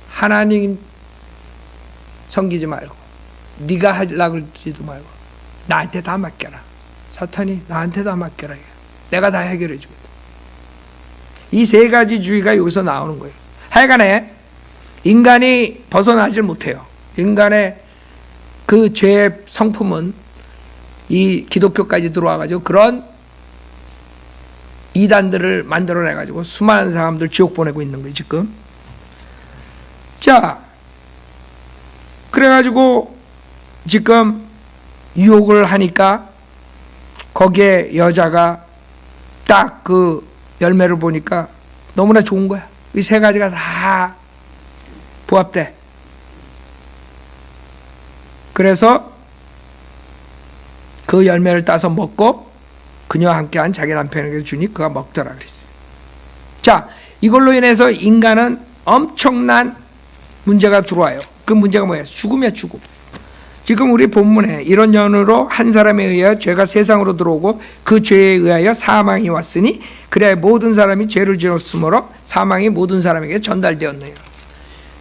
하나님 섬기지 말고 네가 하려고 하지도 말고 나한테 다 맡겨라. 사탄이 나한테 다 맡겨라. 내가 다 해결해 주겠다. 이 세 가지 주의가 여기서 나오는 거예요. 하여간에 인간이 벗어나질 못해요. 인간의 그 죄의 성품은 이 기독교까지 들어와가지고 그런 이단들을 만들어내가지고 수많은 사람들 지옥 보내고 있는 거예요 지금. 자, 그래가지고 지금 유혹을 하니까 거기에 여자가 딱 그 열매를 보니까 너무나 좋은 거야. 이 세 가지가 다 부합돼. 그래서 그 열매를 따서 먹고 그녀와 함께한 자기 남편에게 주니 그가 먹더라 그랬어요. 자, 이걸로 인해서 인간은 엄청난 문제가 들어와요. 그 문제가 뭐예요? 죽음이야, 죽음. 지금 우리 본문에 이런 연으로 한 사람에 의하여 죄가 세상으로 들어오고 그 죄에 의하여 사망이 왔으니 그래야 모든 사람이 죄를 지었으므로 사망이 모든 사람에게 전달되었네요.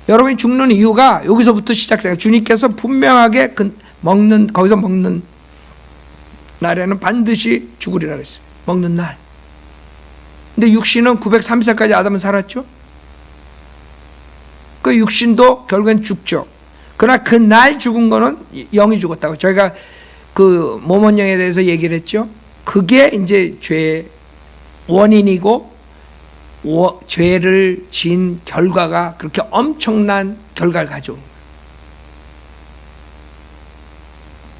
여러분이 죽는 이유가 여기서부터 시작돼요. 주님께서 분명하게 거기서 먹는 날에는 반드시 죽으리라 그랬어요. 먹는 날. 근데 육신은 930살까지 아담은 살았죠. 그 육신도 결국엔 죽죠. 그러나 그 날 죽은 거는 영이 죽었다고. 저희가 그 모몬령에 대해서 얘기를 했죠. 그게 이제 죄의 원인이고 죄를 지은 결과가 그렇게 엄청난 결과를 가져온 거예요.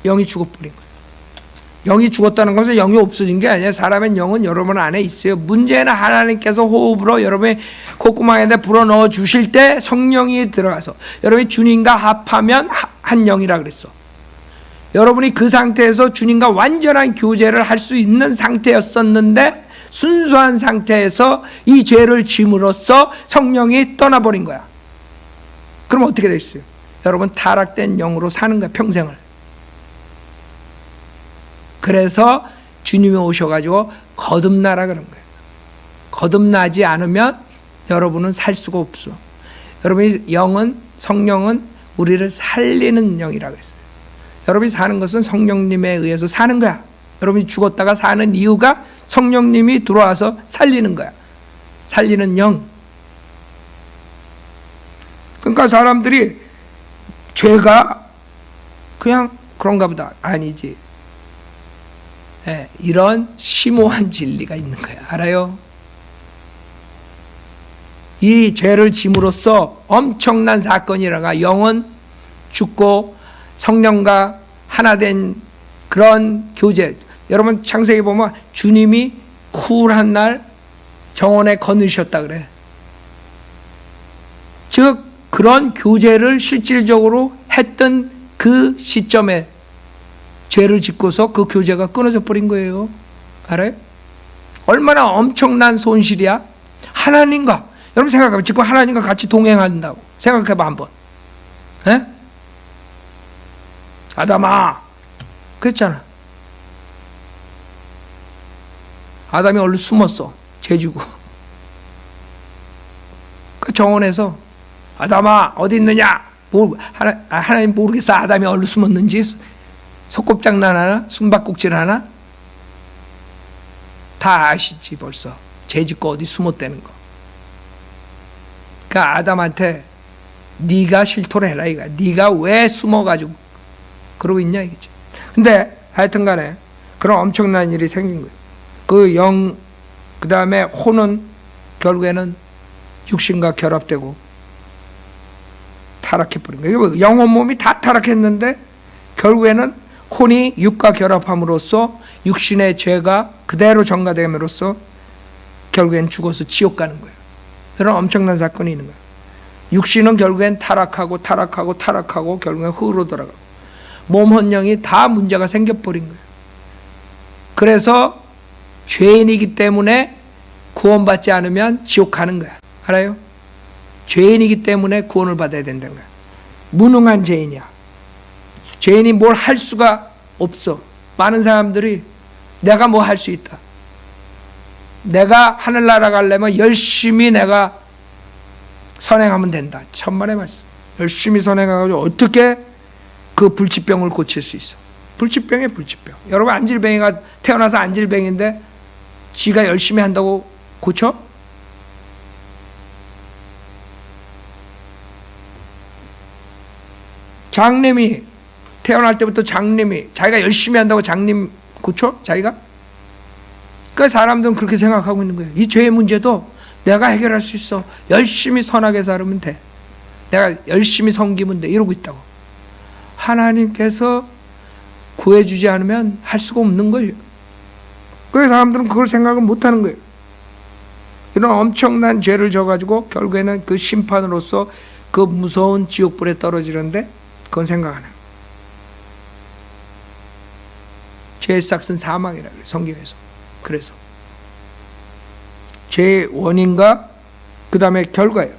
영이 죽어버린 거예요. 영이 죽었다는 것은 영이 없어진 게 아니라 사람의 영은 여러분 안에 있어요. 문제는 하나님께서 호흡으로 여러분의 콧구멍에 불어넣어 주실 때 성령이 들어가서 여러분이 주님과 합하면 한 영이라 그랬어. 여러분이 그 상태에서 주님과 완전한 교제를 할 수 있는 상태였었는데 순수한 상태에서 이 죄를 짐으로써 성령이 떠나버린 거야. 그럼 어떻게 됐어요? 여러분 타락된 영으로 사는 거야, 평생을. 그래서 주님이 오셔가지고 거듭나라 그런 거예요. 거듭나지 않으면 여러분은 살 수가 없어. 여러분이 영은, 성령은 우리를 살리는 영이라고 그랬어요. 여러분이 사는 것은 성령님에 의해서 사는 거야. 여러분이 죽었다가 사는 이유가 성령님이 들어와서 살리는 거야. 살리는 영. 그러니까 사람들이 죄가 그냥 그런가 보다. 아니지. 네, 이런 심오한 진리가 있는 거야. 알아요? 이 죄를 짐으로써 엄청난 사건이라가 영은 죽고 성령과 하나 된 그런 교제. 여러분 창세기 보면 주님이 쿨한 날 정원에 거느셨다 그래. 즉 그런 교제를 실질적으로 했던 그 시점에 죄를 짓고서 그 교제가 끊어져 버린 거예요. 알아요? 얼마나 엄청난 손실이야. 하나님과 여러분 생각해봐. 지금 하나님과 같이 동행한다고 생각해봐 한번. 에? 아담아 그랬잖아. 아담이 얼른 숨었어. 죄지고 그 정원에서 아담아 어디 있느냐. 하나님 모르겠어. 아담이 얼른 숨었는지 속곱장난 하나 숨바꼭질 하나 다 아시지 벌써. 죄짓고 어디 숨었다는 거. 그러니까 아담한테 네가 실토를 해라 이거야. 네가 왜 숨어가지고 그러고 있냐 이거지. 근데 하여튼간에 그런 엄청난 일이 생긴 거예요. 그 다음에 혼은 결국에는 육신과 결합되고 타락해버린 거예요. 영혼 몸이 다 타락했는데 결국에는 혼이 육과 결합함으로써 육신의 죄가 그대로 전가됨으로써 결국엔 죽어서 지옥 가는 거예요. 이런 엄청난 사건이 있는 거예요. 육신은 결국엔 타락하고 결국엔 흙으로 돌아가고 몸 혼령이 다 문제가 생겨버린 거예요. 그래서 죄인이기 때문에 구원받지 않으면 지옥 가는 거야. 알아요? 죄인이기 때문에 구원을 받아야 된다는 거야. 무능한 죄인이야. 죄인이 뭘 할 수가 없어. 많은 사람들이 내가 뭐 할 수 있다. 내가 하늘나라 가려면 열심히 내가 선행하면 된다. 천만의 말씀. 열심히 선행하고 어떻게 그 불치병을 고칠 수 있어. 불치병이에요, 불치병. 여러분 안질뱅이가 태어나서 안질뱅인데 지가 열심히 한다고 고쳐? 장님이 태어날 때부터 장님이 자기가 열심히 한다고 장님 고쳐? 자기가? 그러니까 사람들은 그렇게 생각하고 있는 거예요. 이 죄의 문제도 내가 해결할 수 있어. 열심히 선하게 살면 돼. 내가 열심히 섬기면 돼. 이러고 있다고. 하나님께서 구해주지 않으면 할 수가 없는 거예요. 그래서 사람들은 그걸 생각을 못하는 거예요. 이런 엄청난 죄를 져가지고 결국에는 그 심판으로서 그 무서운 지옥불에 떨어지는데 그건 생각 안 해요. 죄의 싹은 사망이라고 해요. 성경에서. 그래서 죄의 원인과 그 다음에 결과예요.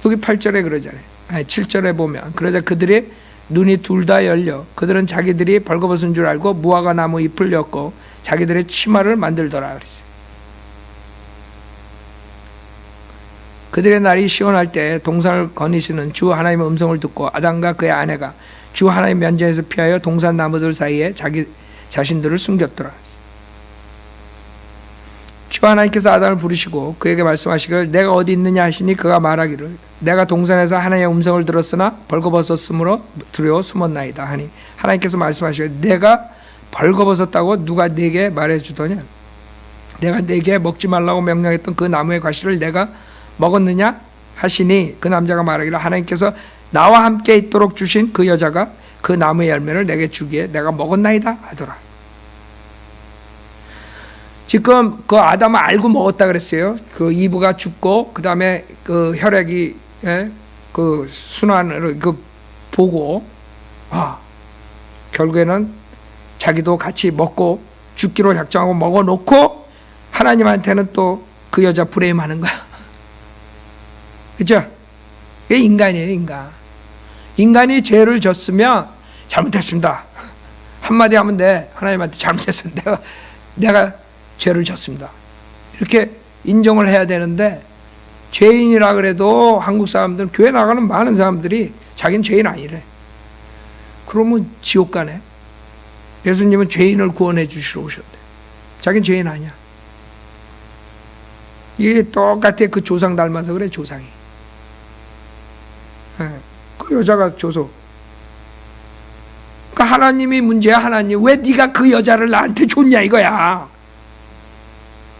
여기 8절에 그러잖아요. 아니 7절에 보면 그러자 그들의 눈이 둘 다 열려 그들은 자기들이 벌거벗은 줄 알고 무화과 나무 잎을 엮고 자기들의 치마를 만들더라 그랬어요. 그들의 날이 시원할 때 동산을 거니시는 주 하나님의 음성을 듣고 아담과 그의 아내가 주 하나님 면전에서 피하여 동산 나무들 사이에 자기 자신들을 숨겼더라. 주 하나님께서 아담을 부르시고 그에게 말씀하시기를 내가 어디 있느냐 하시니 그가 말하기를 내가 동산에서 하나님의 음성을 들었으나 벌거벗었으므로 두려워 숨었나이다 하니 하나님께서 말씀하시기를 내가 벌거벗었다고 누가 네게 말해주더냐. 내가 네게 먹지 말라고 명령했던 그 나무의 과실을 내가 먹었느냐 하시니 그 남자가 말하기를 하나님께서 나와 함께 있도록 주신 그 여자가 그 나무의 열매를 내게 주기에 내가 먹었나이다 하더라. 지금 그 아담은 알고 먹었다 그랬어요. 그 이브가 죽고 그 다음에 그 혈액이 그 순환을 그 보고 결국에는 자기도 같이 먹고 죽기로 작정하고 먹어놓고 하나님한테는 또 그 여자 브레임하는 거야. 그죠? 이게 인간이에요, 인간. 인간이 죄를 졌으면 잘못했습니다. 한마디 하면 돼. 하나님한테 잘못했습니다. 내가 죄를 졌습니다. 이렇게 인정을 해야 되는데 죄인이라 그래도 한국 사람들 교회 나가는 많은 사람들이 자기는 죄인 아니래. 그러면 지옥 가네. 예수님은 죄인을 구원해 주시러 오셨대. 자기는 죄인 아니야. 이게 똑같아. 그 조상 닮아서 그래. 조상이. 그 여자가 줘서. 그러니까 하나님이 문제야. 하나님 왜 네가 그 여자를 나한테 줬냐 이거야.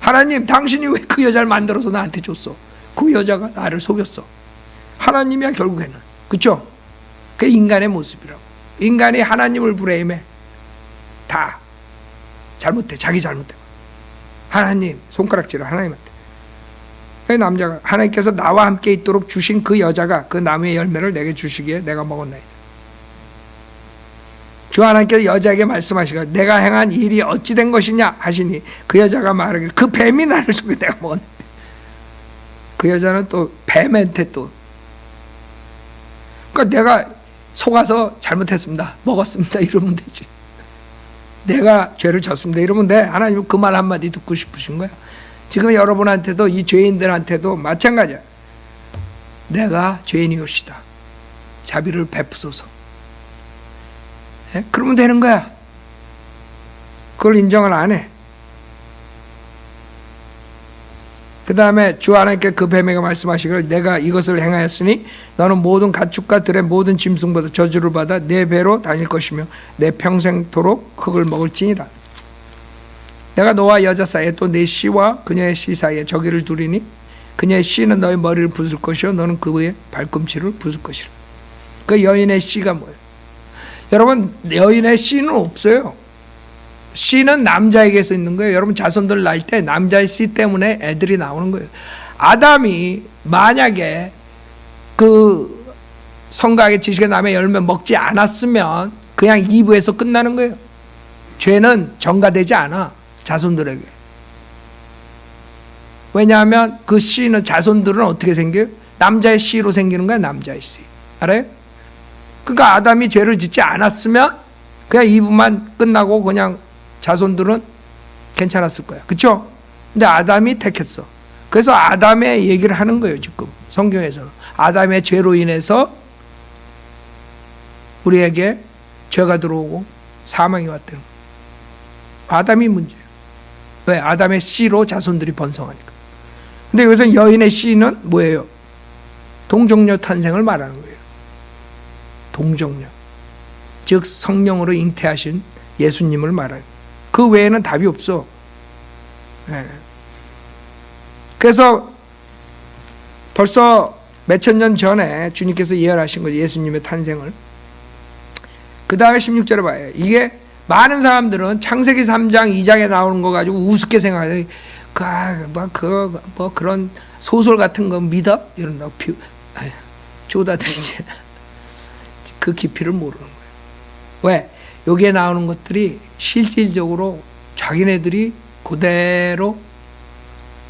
하나님 당신이 왜 그 여자를 만들어서 나한테 줬어. 그 여자가 나를 속였어. 하나님이야 결국에는. 그렇죠? 그게 인간의 모습이라고. 인간이 하나님을 브레임해. 다 잘못해. 자기 잘못해. 하나님 손가락질을 하나님한테. 그 남자가 하나님께서 나와 함께 있도록 주신 그 여자가 그 나무의 열매를 내게 주시기에 내가 먹었나이다. 주 하나님께서 여자에게 말씀하시고 내가 행한 일이 어찌 된 것이냐 하시니 그 여자가 말하기를 그 뱀이 나를 속여 내가 먹었네. 그 여자는 또 뱀한테 또 그러니까 내가 속아서 잘못했습니다. 먹었습니다. 이러면 되지. 내가 죄를 졌습니다. 이러면 돼. 하나님은 그 말 한마디 듣고 싶으신 거야. 지금 여러분한테도 이 죄인들한테도 마찬가지야. 내가 죄인이옵시다. 자비를 베푸소서. 예? 그러면 되는 거야. 그걸 인정을 안 해. 그 다음에 주 하나님께 그 뱀에게 말씀하시기를 내가 이것을 행하였으니 너는 모든 가축과 들의 모든 짐승보다 저주를 받아 내 배로 다닐 것이며 내 평생토록 흙을 먹을지니라. 내가 너와 여자 사이에 또 내 씨와 그녀의 씨 사이에 저기를 두리니 그녀의 씨는 너의 머리를 부술 것이요 너는 그의 발꿈치를 부술 것이라. 그 여인의 씨가 뭐예요? 여러분 여인의 씨는 없어요. 씨는 남자에게서 있는 거예요. 여러분 자손들 날 때 남자의 씨 때문에 애들이 나오는 거예요. 아담이 만약에 그 성곽의 지식의 남의 열매 먹지 않았으면 그냥 이브에서 끝나는 거예요. 죄는 전가되지 않아 자손들에게. 왜냐하면 그 씨는 자손들은 어떻게 생겨요? 남자의 씨로 생기는 거야. 남자의 씨. 알아요? 그러니까 아담이 죄를 짓지 않았으면 그냥 이브만 끝나고 그냥 자손들은 괜찮았을 거야. 그렇죠? 근데 아담이 택했어. 그래서 아담의 얘기를 하는 거예요. 지금 성경에서는. 아담의 죄로 인해서 우리에게 죄가 들어오고 사망이 왔대요. 아담이 문제예요. 왜? 아담의 씨로 자손들이 번성하니까. 근데 여기서 여인의 씨는 뭐예요? 동정녀 탄생을 말하는 거예요. 동정녀. 즉 성령으로 잉태하신 예수님을 말하는 거예요. 그 외에는 답이 없어. 네. 그래서 벌써 몇천 년 전에 주님께서 예언하신 거죠. 예수님의 탄생을. 그 다음에 16절에 봐요. 이게 많은 사람들은 창세기 3장 2장에 나오는 거 가지고 우습게 생각해요. 그런 소설 같은 거 믿어? 이런다고 쪼다들이지. 그 깊이를 모르는 거예요. 왜? 여기에 나오는 것들이 실질적으로 자기네들이 그대로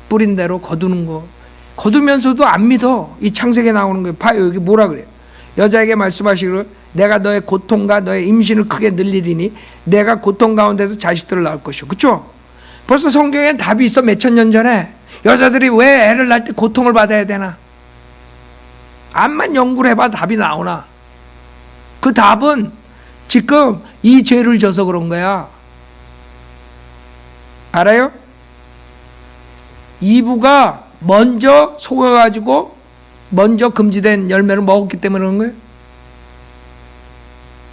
뿌린 대로 거두는 거. 거두면서도 안 믿어. 이 창세기에 나오는 거예요. 봐요. 여기 뭐라 그래요? 여자에게 말씀하시기를 내가 너의 고통과 너의 임신을 크게 늘리리니 내가 고통 가운데서 자식들을 낳을 것이오. 그렇죠? 벌써 성경에 답이 있어. 몇천 년 전에. 여자들이 왜 애를 낳을 때 고통을 받아야 되나? 암만 연구를 해봐 답이 나오나? 그 답은 지금 이 죄를 져서 그런 거야. 알아요? 이브가 먼저 속아가지고 먼저 금지된 열매를 먹었기 때문에 그런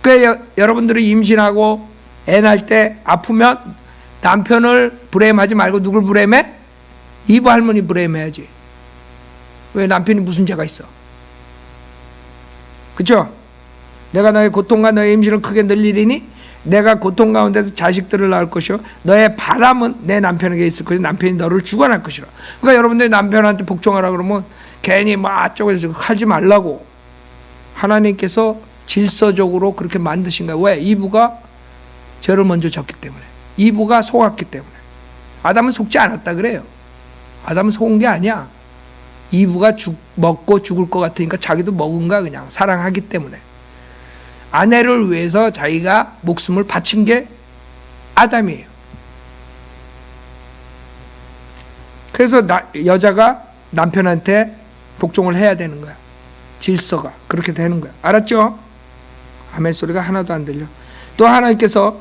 거예요. 여러분들이 임신하고 애 낳을 때 아프면 남편을 브레임하지 말고 누굴 브레임해? 이브 할머니 브레임해야지. 왜? 남편이 무슨 죄가 있어? 그렇죠? 내가 너의 고통과 너의 임신을 크게 늘리리니 내가 고통 가운데서 자식들을 낳을 것이요 너의 바람은 내 남편에게 있을 것이요 남편이 너를 죽어날 것이라. 그러니까 여러분들이 남편한테 복종하라 그러면 괜히 막 저기서 하지 말라고 하나님께서 질서적으로 그렇게 만드신 거예요. 왜? 이브가 죄를 먼저 졌기 때문에. 이브가 속았기 때문에. 아담은 속지 않았다 그래요. 아담은 속은 게 아니야. 이브가 먹고 죽을 것 같으니까 자기도 먹은가 그냥 사랑하기 때문에. 아내를 위해서 자기가 목숨을 바친 게 아담이에요. 그래서 여자가 남편한테 복종을 해야 되는 거야. 질서가 그렇게 되는 거야. 알았죠? 아멘 소리가 하나도 안 들려. 또 하나님께서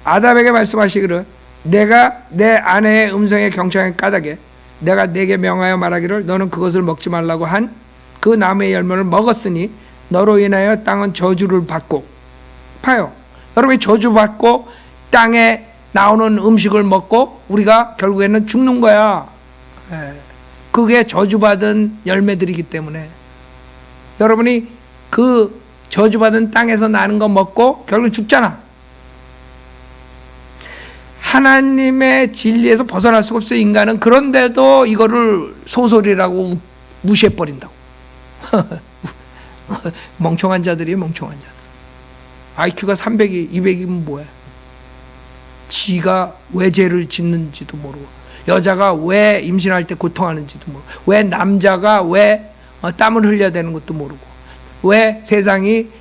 아담에게 말씀하시기를 내가 내 아내의 음성에 경청의 까닭에 내가 내게 명하여 말하기를 너는 그것을 먹지 말라고 한 그 나무의 열매를 먹었으니 너로 인하여 땅은 저주를 받고. 봐요. 여러분이 저주받고 땅에 나오는 음식을 먹고 우리가 결국에는 죽는 거야. 그게 저주받은 열매들이기 때문에 여러분이 그 저주받은 땅에서 나는 거 먹고 결국 죽잖아. 하나님의 진리에서 벗어날 수가 없어요. 인간은. 그런데도 이거를 소설이라고 무시해버린다고. 멍청한 자들이에요. 멍청한 자들. IQ가 300이 200이면 뭐야? 지가 왜 죄를 짓는지도 모르고, 여자가 왜 임신할 때 고통하는지도 모르고, 왜 남자가 왜 땀을 흘려야 되는 것도 모르고, 왜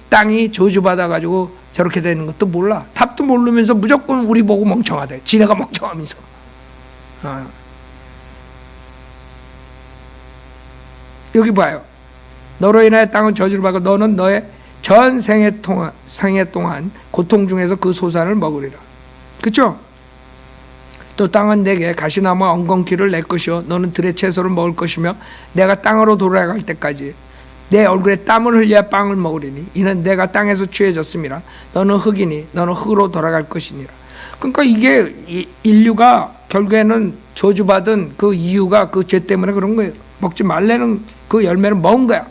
땅이 저주받아가지고 저렇게 되는 것도 몰라. 답도 모르면서 무조건 우리 보고 멍청하대. 지네가 멍청하면서. 여기 봐요. 너로 인하여 땅은 저주를 받고 너는 너의 전 생애 동안 고통 중에서 그 소산을 먹으리라. 그렇죠? 또 땅은 내게 가시나무와 엉겅퀴를 낼 것이요 너는 들의 채소를 먹을 것이며 내가 땅으로 돌아갈 때까지 내 얼굴에 땀을 흘려야 빵을 먹으리니 이는 내가 땅에서 취해졌음이라. 너는 흙이니 너는 흙으로 돌아갈 것이니라. 그러니까 이게 인류가 결국에는 저주받은 그 이유가 그 죄 때문에 그런 거예요. 먹지 말라는 그 열매를 먹은 거야.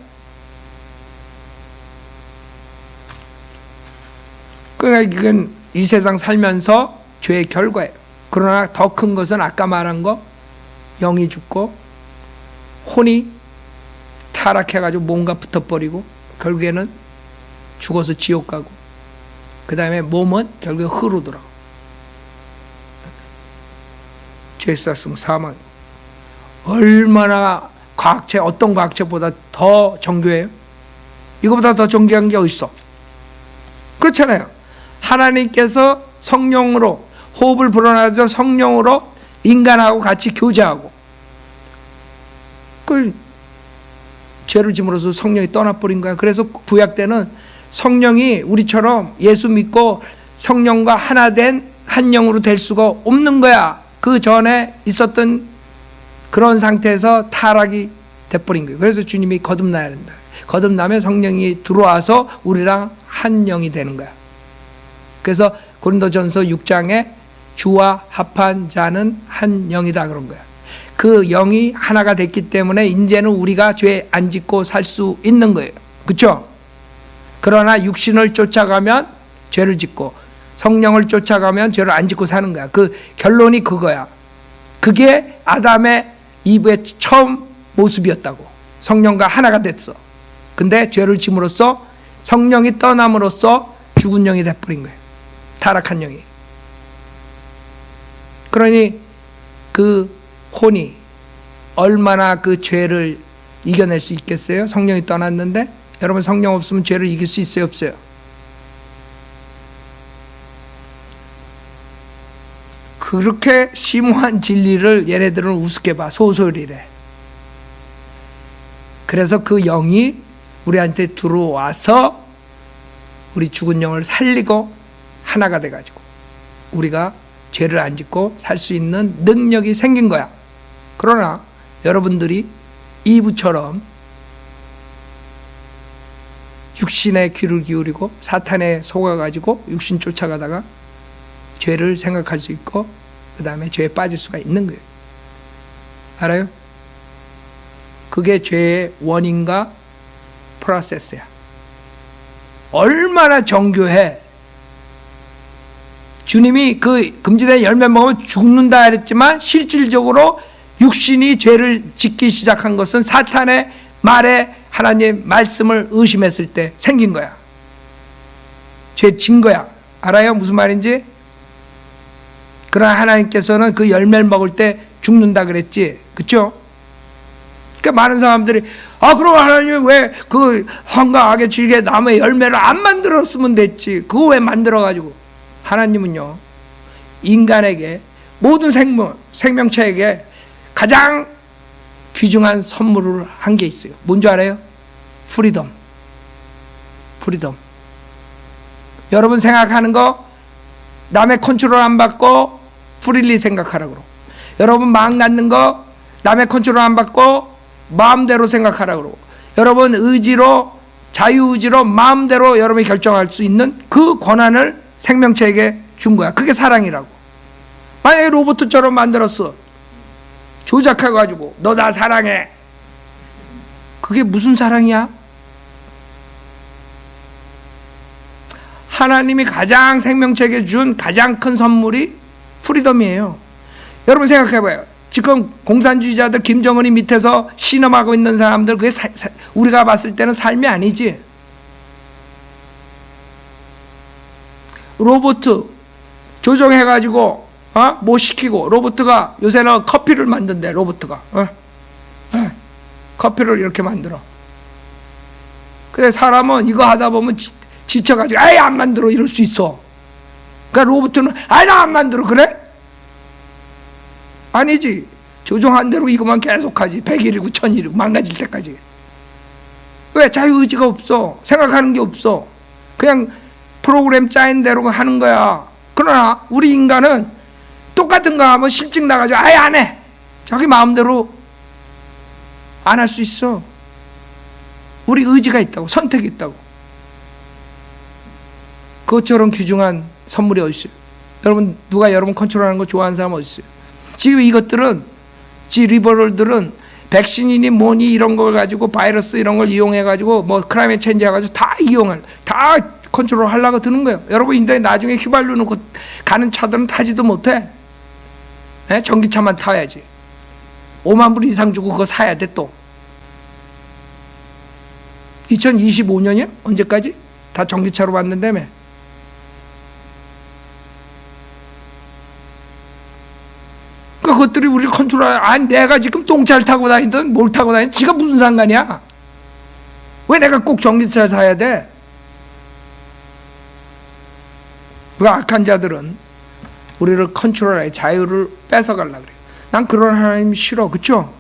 그러니까 이건 이 세상 살면서 죄의 결과예요. 그러나 더 큰 것은 아까 말한 거, 영이 죽고 혼이 타락해가지고 뭔가 붙어버리고 결국에는 죽어서 지옥 가고, 그 다음에 몸은 결국에 흙으로 돌아가. 죄 쌌으면 사망. 얼마나 어떤 과학책보다 더 정교해요? 이거보다 더 정교한 게 어딨어? 그렇잖아요. 하나님께서 성령으로 호흡을 불어넣어서 성령으로 인간하고 같이 교제하고, 그 죄를 짐으로써 성령이 떠나버린 거야. 그래서 구약 때는 성령이 우리처럼 예수 믿고 성령과 하나 된 한 영으로 될 수가 없는 거야. 그 전에 있었던 그런 상태에서 타락이 돼버린 거예요. 그래서 주님이 거듭나야 된다. 거듭나면 성령이 들어와서 우리랑 한 영이 되는 거야. 그래서 고린도전서 6장에 주와 합한 자는 한 영이다 그런 거야. 그 영이 하나가 됐기 때문에 이제는 우리가 죄 안 짓고 살 수 있는 거예요. 그렇죠? 그러나 육신을 쫓아가면 죄를 짓고 성령을 쫓아가면 죄를 안 짓고 사는 거야. 그 결론이 그거야. 그게 아담의 이브의 처음 모습이었다고. 성령과 하나가 됐어. 근데 죄를 짐으로써 성령이 떠남으로써 죽은 영이 돼버린 거예요. 타락한 영이. 그러니 그 혼이 얼마나 그 죄를 이겨낼 수 있겠어요? 성령이 떠났는데. 여러분, 성령 없으면 죄를 이길 수 있어요, 없어요? 그렇게 심오한 진리를 얘네들은 우습게 봐. 소설이래. 그래서 그 영이 우리한테 들어와서 우리 죽은 영을 살리고 하나가 돼가지고 우리가 죄를 안 짓고 살 수 있는 능력이 생긴 거야. 그러나 여러분들이 이브처럼 육신의 귀를 기울이고 사탄에 속아가지고 육신 쫓아가다가 죄를 생각할 수 있고 그 다음에 죄에 빠질 수가 있는 거예요. 알아요? 그게 죄의 원인과 프로세스야. 얼마나 정교해. 주님이 그 금지된 열매 먹으면 죽는다 그랬지만 실질적으로 육신이 죄를 짓기 시작한 것은 사탄의 말에 하나님 말씀을 의심했을 때 생긴 거야. 죄 진 거야. 알아요? 무슨 말인지? 그러나 하나님께서는 그 열매를 먹을 때 죽는다 그랬지. 그쵸? 그러니까 많은 사람들이 그럼 하나님 왜 그 황과 악의 질게 나무의 열매를 안 만들었으면 됐지. 그거 왜 만들어가지고. 하나님은요, 인간에게 모든 생명체에게 가장 귀중한 선물을 한 게 있어요. 뭔지 알아요? 프리덤. 여러분 생각하는 거 남의 컨트롤 안 받고 프리리 생각하라고 그러고, 여러분 마음 갖는 거 남의 컨트롤 안 받고 마음대로 생각하라고 그러고, 여러분 자유의지로 마음대로 여러분이 결정할 수 있는 그 권한을 생명체에게 준 거야. 그게 사랑이라고. 만약에 로봇처럼 만들었어. 조작해가지고 너 나 사랑해. 그게 무슨 사랑이야? 하나님이 가장 생명체에게 준 가장 큰 선물이 프리덤이에요. 여러분 생각해봐요. 지금 공산주의자들 김정은이 밑에서 신음하고 있는 사람들, 그게 우리가 봤을 때는 삶이 아니지. 로봇 조종해가지고 뭐 시키고, 로봇가 요새는 커피를 만든대. 로봇가 커피를 이렇게 만들어. 그래, 사람은 이거 하다 보면 지쳐가지고 아예 안 만들어 이럴 수 있어. 그러니까 로봇은 아예 나 안 만들어. 그래? 아니지. 조종한 대로 이것만 계속하지. 100일이고 1000일이고 망가질 때까지. 왜? 자유의지가 없어. 생각하는 게 없어. 그냥 프로그램 짜인 대로 하는 거야. 그러나 우리 인간은 똑같은 거 하면 실증 나가지고 아예 안 해. 자기 마음대로 안 할 수 있어. 우리 의지가 있다고, 선택이 있다고. 그것처럼 귀중한 선물이 어디 있어요? 여러분, 누가 여러분 컨트롤하는 거 좋아하는 사람 어디 있어요? 지금 이것들은, 리버럴들은 백신이니 뭐니 이런 걸 가지고, 바이러스 이런 걸 이용해 가지고, 뭐 클라이밋 체인지 해가지고 다 컨트롤 하려고 드는 거예요. 여러분, 인데 나중에 휘발유 넣고 가는 차들은 타지도 못해. 전기차만 타야지. 5만 불 이상 주고 그거 사야 돼. 또 2025년이야? 언제까지? 다 전기차로 만든다며. 그것들이 우리를 컨트롤하는. 아니, 내가 지금 똥차를 타고 다니든 뭘 타고 다니든 지가 무슨 상관이야? 왜 내가 꼭 전기차를 사야 돼? 그 악한 자들은 우리를 컨트롤해 자유를 뺏어가려고 그래요. 난 그런 하나님 싫어. 그쵸?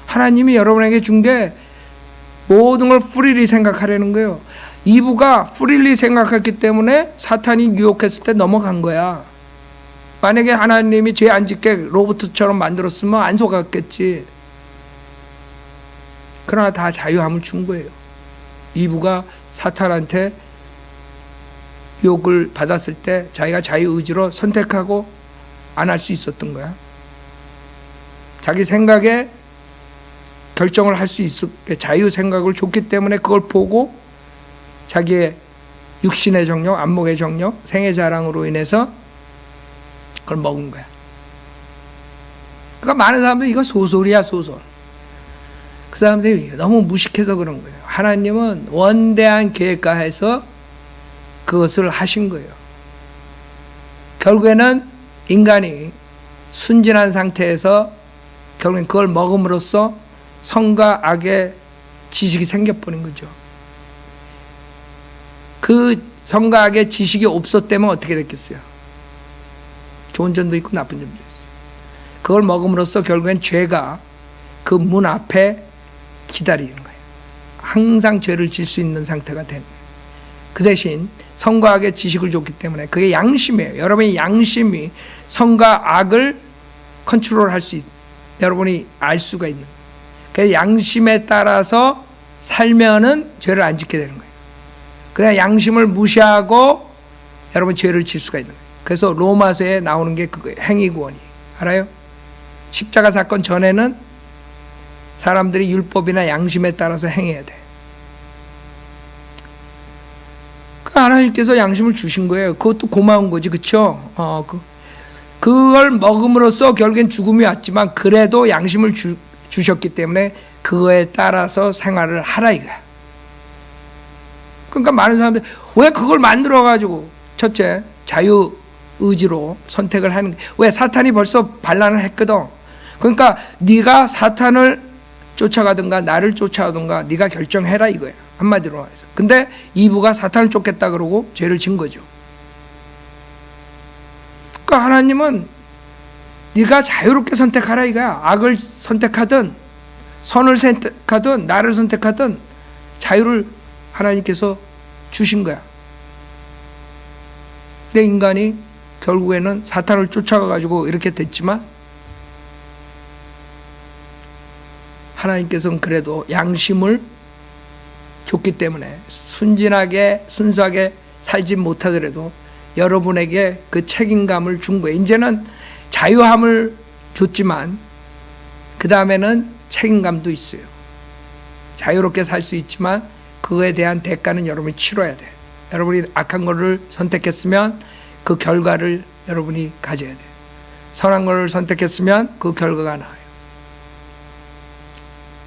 하나님이 여러분에게 준 게 모든 걸 프리리 생각하려는 거예요. 이브가 프리리 생각했기 때문에 사탄이 유혹했을 때 넘어간 거야. 만약에 하나님이 죄 안 짓게 로봇처럼 만들었으면 안 속았겠지. 그러나 다 자유함을 준 거예요. 이브가 사탄한테 욕을 받았을 때 자기가 자유의지로 선택하고 안 할 수 있었던 거야. 자기 생각에 결정을 할 수 있게 자유 생각을 줬기 때문에 그걸 보고 자기의 육신의 정욕, 안목의 정욕, 생애 자랑으로 인해서 그걸 먹은 거야. 그러니까 많은 사람들이 이거 소설이야, 소설. 그 사람들이 너무 무식해서 그런 거예요. 하나님은 원대한 계획가해서 그것을 하신 거예요. 결국에는 인간이 순진한 상태에서 결국엔 그걸 먹음으로써 선과 악의 지식이 생겨버린 거죠. 그 선과 악의 지식이 없었다면 어떻게 됐겠어요? 좋은 점도 있고 나쁜 점도 있어요. 그걸 먹음으로써 결국엔 죄가 그 문 앞에 기다리는 거예요. 항상 죄를 질 수 있는 상태가 되는 거예요. 그 대신 선과 악의 지식을 줬기 때문에 그게 양심이에요. 여러분의 양심이 선과 악을 컨트롤할 수 여러분이 알 수가 있는 거예요. 그 양심에 따라서 살면은 죄를 안 짓게 되는 거예요. 그냥 양심을 무시하고 여러분 죄를 질 수가 있는 거예요. 그래서 로마서에 나오는 게 그거예요. 행위구원이. 알아요? 십자가 사건 전에는 사람들이 율법이나 양심에 따라서 행해야 돼. 그 하나님께서 양심을 주신 거예요. 그것도 고마운 거지, 그렇죠? 그걸 먹음으로써 결국엔 죽음이 왔지만 그래도 양심을 주셨기 때문에 그거에 따라서 생활을 하라 이거야. 그러니까 많은 사람들이 왜 그걸 만들어가지고 첫째 자유 의지로 선택을 하는 거야. 왜? 사탄이 벌써 반란을 했거든. 그러니까 네가 사탄을 쫓아가든가 나를 쫓아가든가 네가 결정해라 이거야. 한마디로 해서. 근데 이브가 사탄을 쫓겠다 그러고 죄를 진 거죠. 그러니까 하나님은 네가 자유롭게 선택하라 이거야. 악을 선택하든 선을 선택하든 나를 선택하든 자유를 하나님께서 주신 거야. 근데 인간이 결국에는 사탄을 쫓아가가지고 이렇게 됐지만 하나님께서는 그래도 양심을 줬기 때문에 순진하게 순수하게 살지 못하더라도 여러분에게 그 책임감을 준 거예요. 이제는 자유함을 줬지만 그 다음에는 책임감도 있어요. 자유롭게 살 수 있지만 그거에 대한 대가는 여러분이 치러야 돼. 여러분이 악한 거를 선택했으면 그 결과를 여러분이 가져야 돼. 선한 거를 선택했으면 그 결과가 나와요.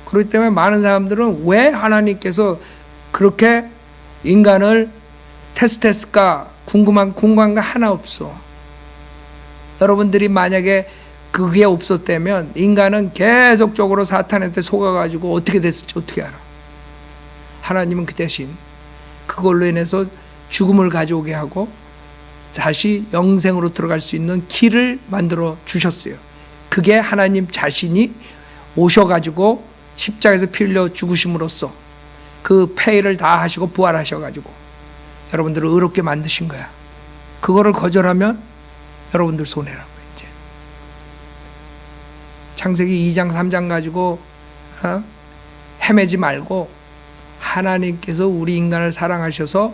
그렇기 때문에 많은 사람들은 왜 하나님께서 그렇게 인간을 테스트했을까? 궁금한 거 하나 없어. 여러분들이 만약에 그게 없었다면 인간은 계속적으로 사탄한테 속아가지고 어떻게 됐을지 어떻게 알아? 하나님은 그 대신 그걸로 인해서 죽음을 가져오게 하고 다시 영생으로 들어갈 수 있는 길을 만들어 주셨어요. 그게 하나님 자신이 오셔가지고 십자가에서 피 흘려 죽으심으로써 그 폐를 다 하시고 부활하셔가지고 여러분들을 의롭게 만드신 거야. 그거를 거절하면 여러분들 손해라고. 이제 창세기 2장 3장 가지고 헤매지 말고 하나님께서 우리 인간을 사랑하셔서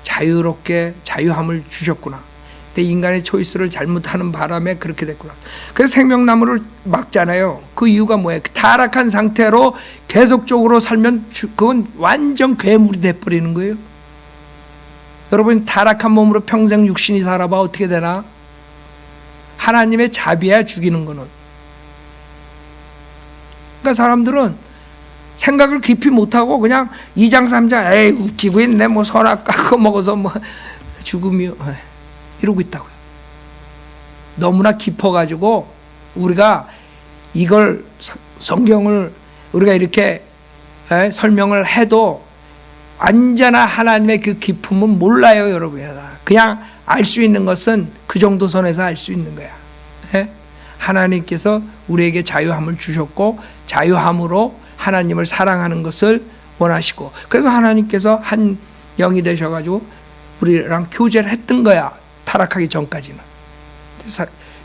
자유롭게 자유함을 주셨구나. 근데 인간의 초이스를 잘못하는 바람에 그렇게 됐구나. 그래서 생명나무를 막잖아요. 그 이유가 뭐예요? 타락한 상태로 계속적으로 살면 그건 완전 괴물이 돼버리는 거예요. 여러분 타락한 몸으로 평생 육신이 살아봐 어떻게 되나? 하나님의 자비야 죽이는 거는. 그러니까 사람들은 생각을 깊이 못하고 그냥 2장 3장 에이 웃기고 있네 뭐 선악 깎아 먹어서 뭐 죽음이 이러고 있다고요. 너무나 깊어가지고 우리가 이걸 성경을 우리가 이렇게 설명을 해도 완전한 하나님의 그 깊음은 몰라요 여러분. 그냥 알 수 있는 것은 그 정도 선에서 알 수 있는 거야. 하나님께서 우리에게 자유함을 주셨고 자유함으로 하나님을 사랑하는 것을 원하시고 그래서 하나님께서 한 영이 되셔가지고 우리랑 교제를 했던 거야. 타락하기 전까지는.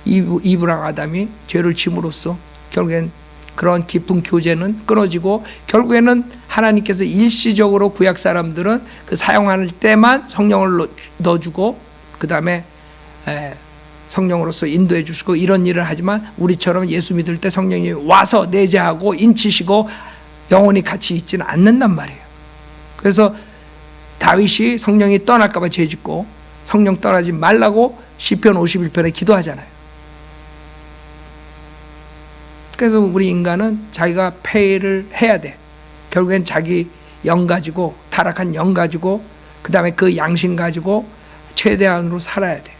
이브랑 아담이 죄를 짐으로써 결국엔 그런 깊은 교제는 끊어지고 결국에는 하나님께서 일시적으로 구약 사람들은 그 사용할 때만 성령을 넣어주고 그 다음에 성령으로서 인도해 주시고 이런 일을 하지만 우리처럼 예수 믿을 때 성령이 와서 내재하고 인치시고 영원히 같이 있지는 않는단 말이에요. 그래서 다윗이 성령이 떠날까 봐 죄짓고 성령 떠나지 말라고 시편 51편에 기도하잖아요. 그래서 우리 인간은 자기가 폐를 해야 돼. 결국엔 자기 영 가지고 타락한 영 가지고 그 다음에 그 양심 가지고 최대한으로 살아야 돼.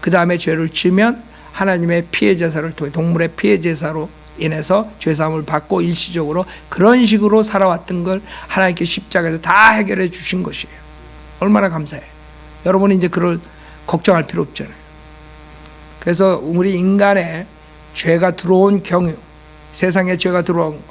그 다음에 죄를 지면 하나님의 피해 제사를 통해 동물의 피해 제사로 인해서 죄사함을 받고 일시적으로 그런 식으로 살아왔던 걸 하나님께 십자가에서 다 해결해 주신 것이에요. 얼마나 감사해. 여러분이 이제 그걸 걱정할 필요 없잖아요. 그래서 우리 인간의 죄가 들어온 경우 세상에 죄가 들어온 거.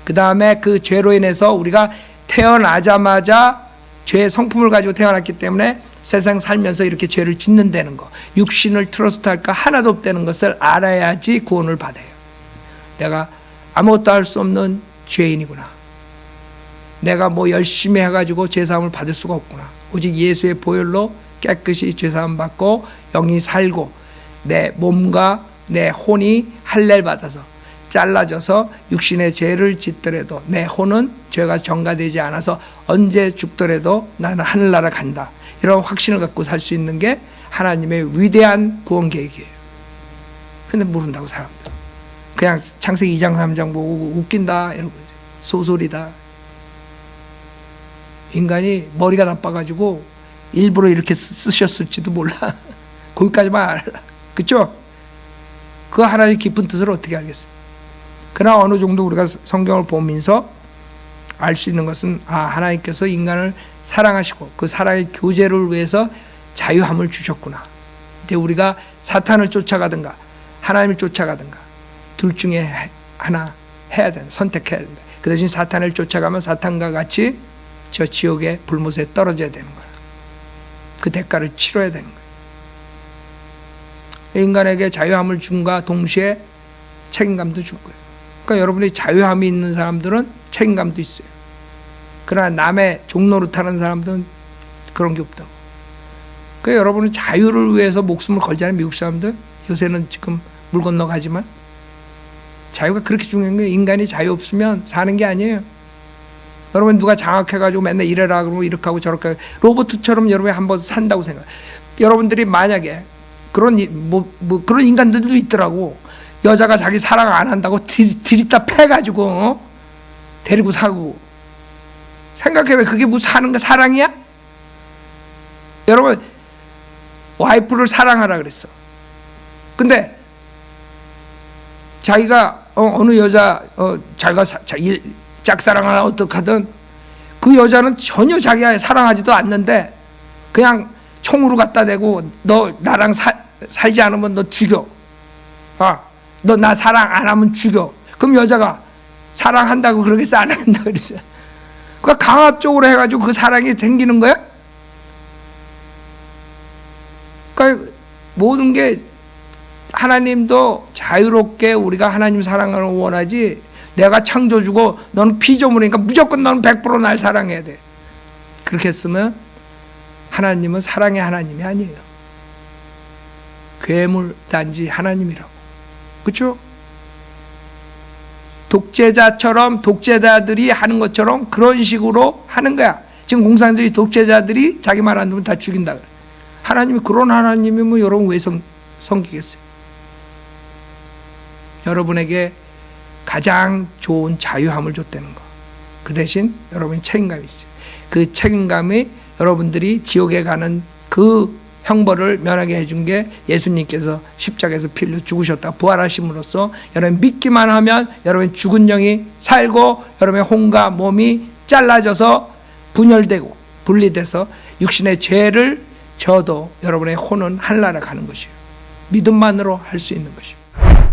그 다음에 그 죄로 인해서 우리가 태어나자마자 죄의 성품을 가지고 태어났기 때문에 세상 살면서 이렇게 죄를 짓는다는 거, 육신을 트러스트할 거 하나도 없다는 것을 알아야지 구원을 받아요. 내가 아무것도 할 수 없는 죄인이구나. 내가 뭐 열심히 해가지고 죄사함을 받을 수가 없구나. 오직 예수의 보혈로 깨끗이 죄사함 받고 영이 살고 내 몸과 내 혼이 할례를 받아서 잘라져서 육신의 죄를 짓더라도 내 혼은 죄가 전가되지 않아서 언제 죽더라도 나는 하늘나라 간다. 이런 확신을 갖고 살 수 있는 게 하나님의 위대한 구원 계획이에요. 근데 모른다고 사람들. 그냥 창세기 2장 3장 보고 웃긴다 이러고 소설이다. 인간이 머리가 나빠가지고 일부러 이렇게 쓰셨을지도 몰라. 거기까지만 알아. 그렇죠? 그 하나님의 깊은 뜻을 어떻게 알겠어요? 그러나 어느 정도 우리가 성경을 보면서 알 수 있는 것은 하나님께서 인간을 사랑하시고 그 사랑의 교제를 위해서 자유함을 주셨구나. 근데 우리가 사탄을 쫓아가든가 하나님을 쫓아가든가 둘 중에 하나 해야 된다. 선택해야 된다. 그 대신 사탄을 쫓아가면 사탄과 같이 저 지옥의 불못에 떨어져야 되는 거야. 그 대가를 치러야 되는 거야. 인간에게 자유함을 준과 동시에 책임감도 준 거예요. 그러니까 여러분이 자유함이 있는 사람들은 책임감도 있어요. 그러나 남의 종노릇하는 사람들은 그런 게 없다고. 그러니까 여러분은 자유를 위해서 목숨을 걸잖아요. 미국 사람들 요새는 지금 물 건너가지만 자유가 그렇게 중요한 거예요. 인간이 자유 없으면 사는 게 아니에요. 여러분 누가 장악해가지고 맨날 이래라 그러고 이렇게 하고 저렇게 하고 로봇처럼 여러분이 한번 산다고 생각해요. 여러분들이 만약에 그런 그런 인간들도 있더라고. 여자가 자기 사랑 안 한다고 들이다 패가지고 데리고 사고. 생각해봐. 그게 무슨 사는 거 사랑이야? 여러분, 와이프를 사랑하라 그랬어. 근데 자기가 어느 여자 자기가 짝사랑하나 어떡하든 그 여자는 전혀 자기가 사랑하지도 않는데 그냥 총으로 갖다 대고 너 나랑 살지 않으면 너 죽여. 너 나 사랑 안 하면 죽여. 그럼 여자가 사랑한다고 그러겠어? 안 한다고 그랬어? 그러니까 강압적으로 해가지고 그 사랑이 생기는 거야? 그러니까 모든 게 하나님도 자유롭게 우리가 하나님 사랑을 원하지, 내가 창조주고 너는 피조물이니까 무조건 너는 100% 날 사랑해야 돼. 그렇게 했으면 하나님은 사랑의 하나님이 아니에요. 괴물 단지 하나님이라고. 그렇죠? 독재자처럼, 독재자들이 하는 것처럼 그런 식으로 하는 거야. 지금 공산주의 독재자들이 자기 말 안 들으면 다 죽인다 그래. 하나님이 그런 하나님이면 여러분 왜 섬기겠어요? 여러분에게 가장 좋은 자유함을 줬다는 거. 그 대신 여러분이 책임감이 있어요. 그 책임감이 여러분들이 지옥에 가는 그 형벌을 면하게 해준 게 예수님께서 십자가에서 피 흘려 죽으셨다 부활하심으로써 여러분 믿기만 하면 여러분 죽은 영이 살고 여러분의 혼과 몸이 잘라져서 분열되고 분리돼서 육신의 죄를 져도 여러분의 혼은 하늘나라 가는 것이에요. 믿음만으로 할 수 있는 것이에요.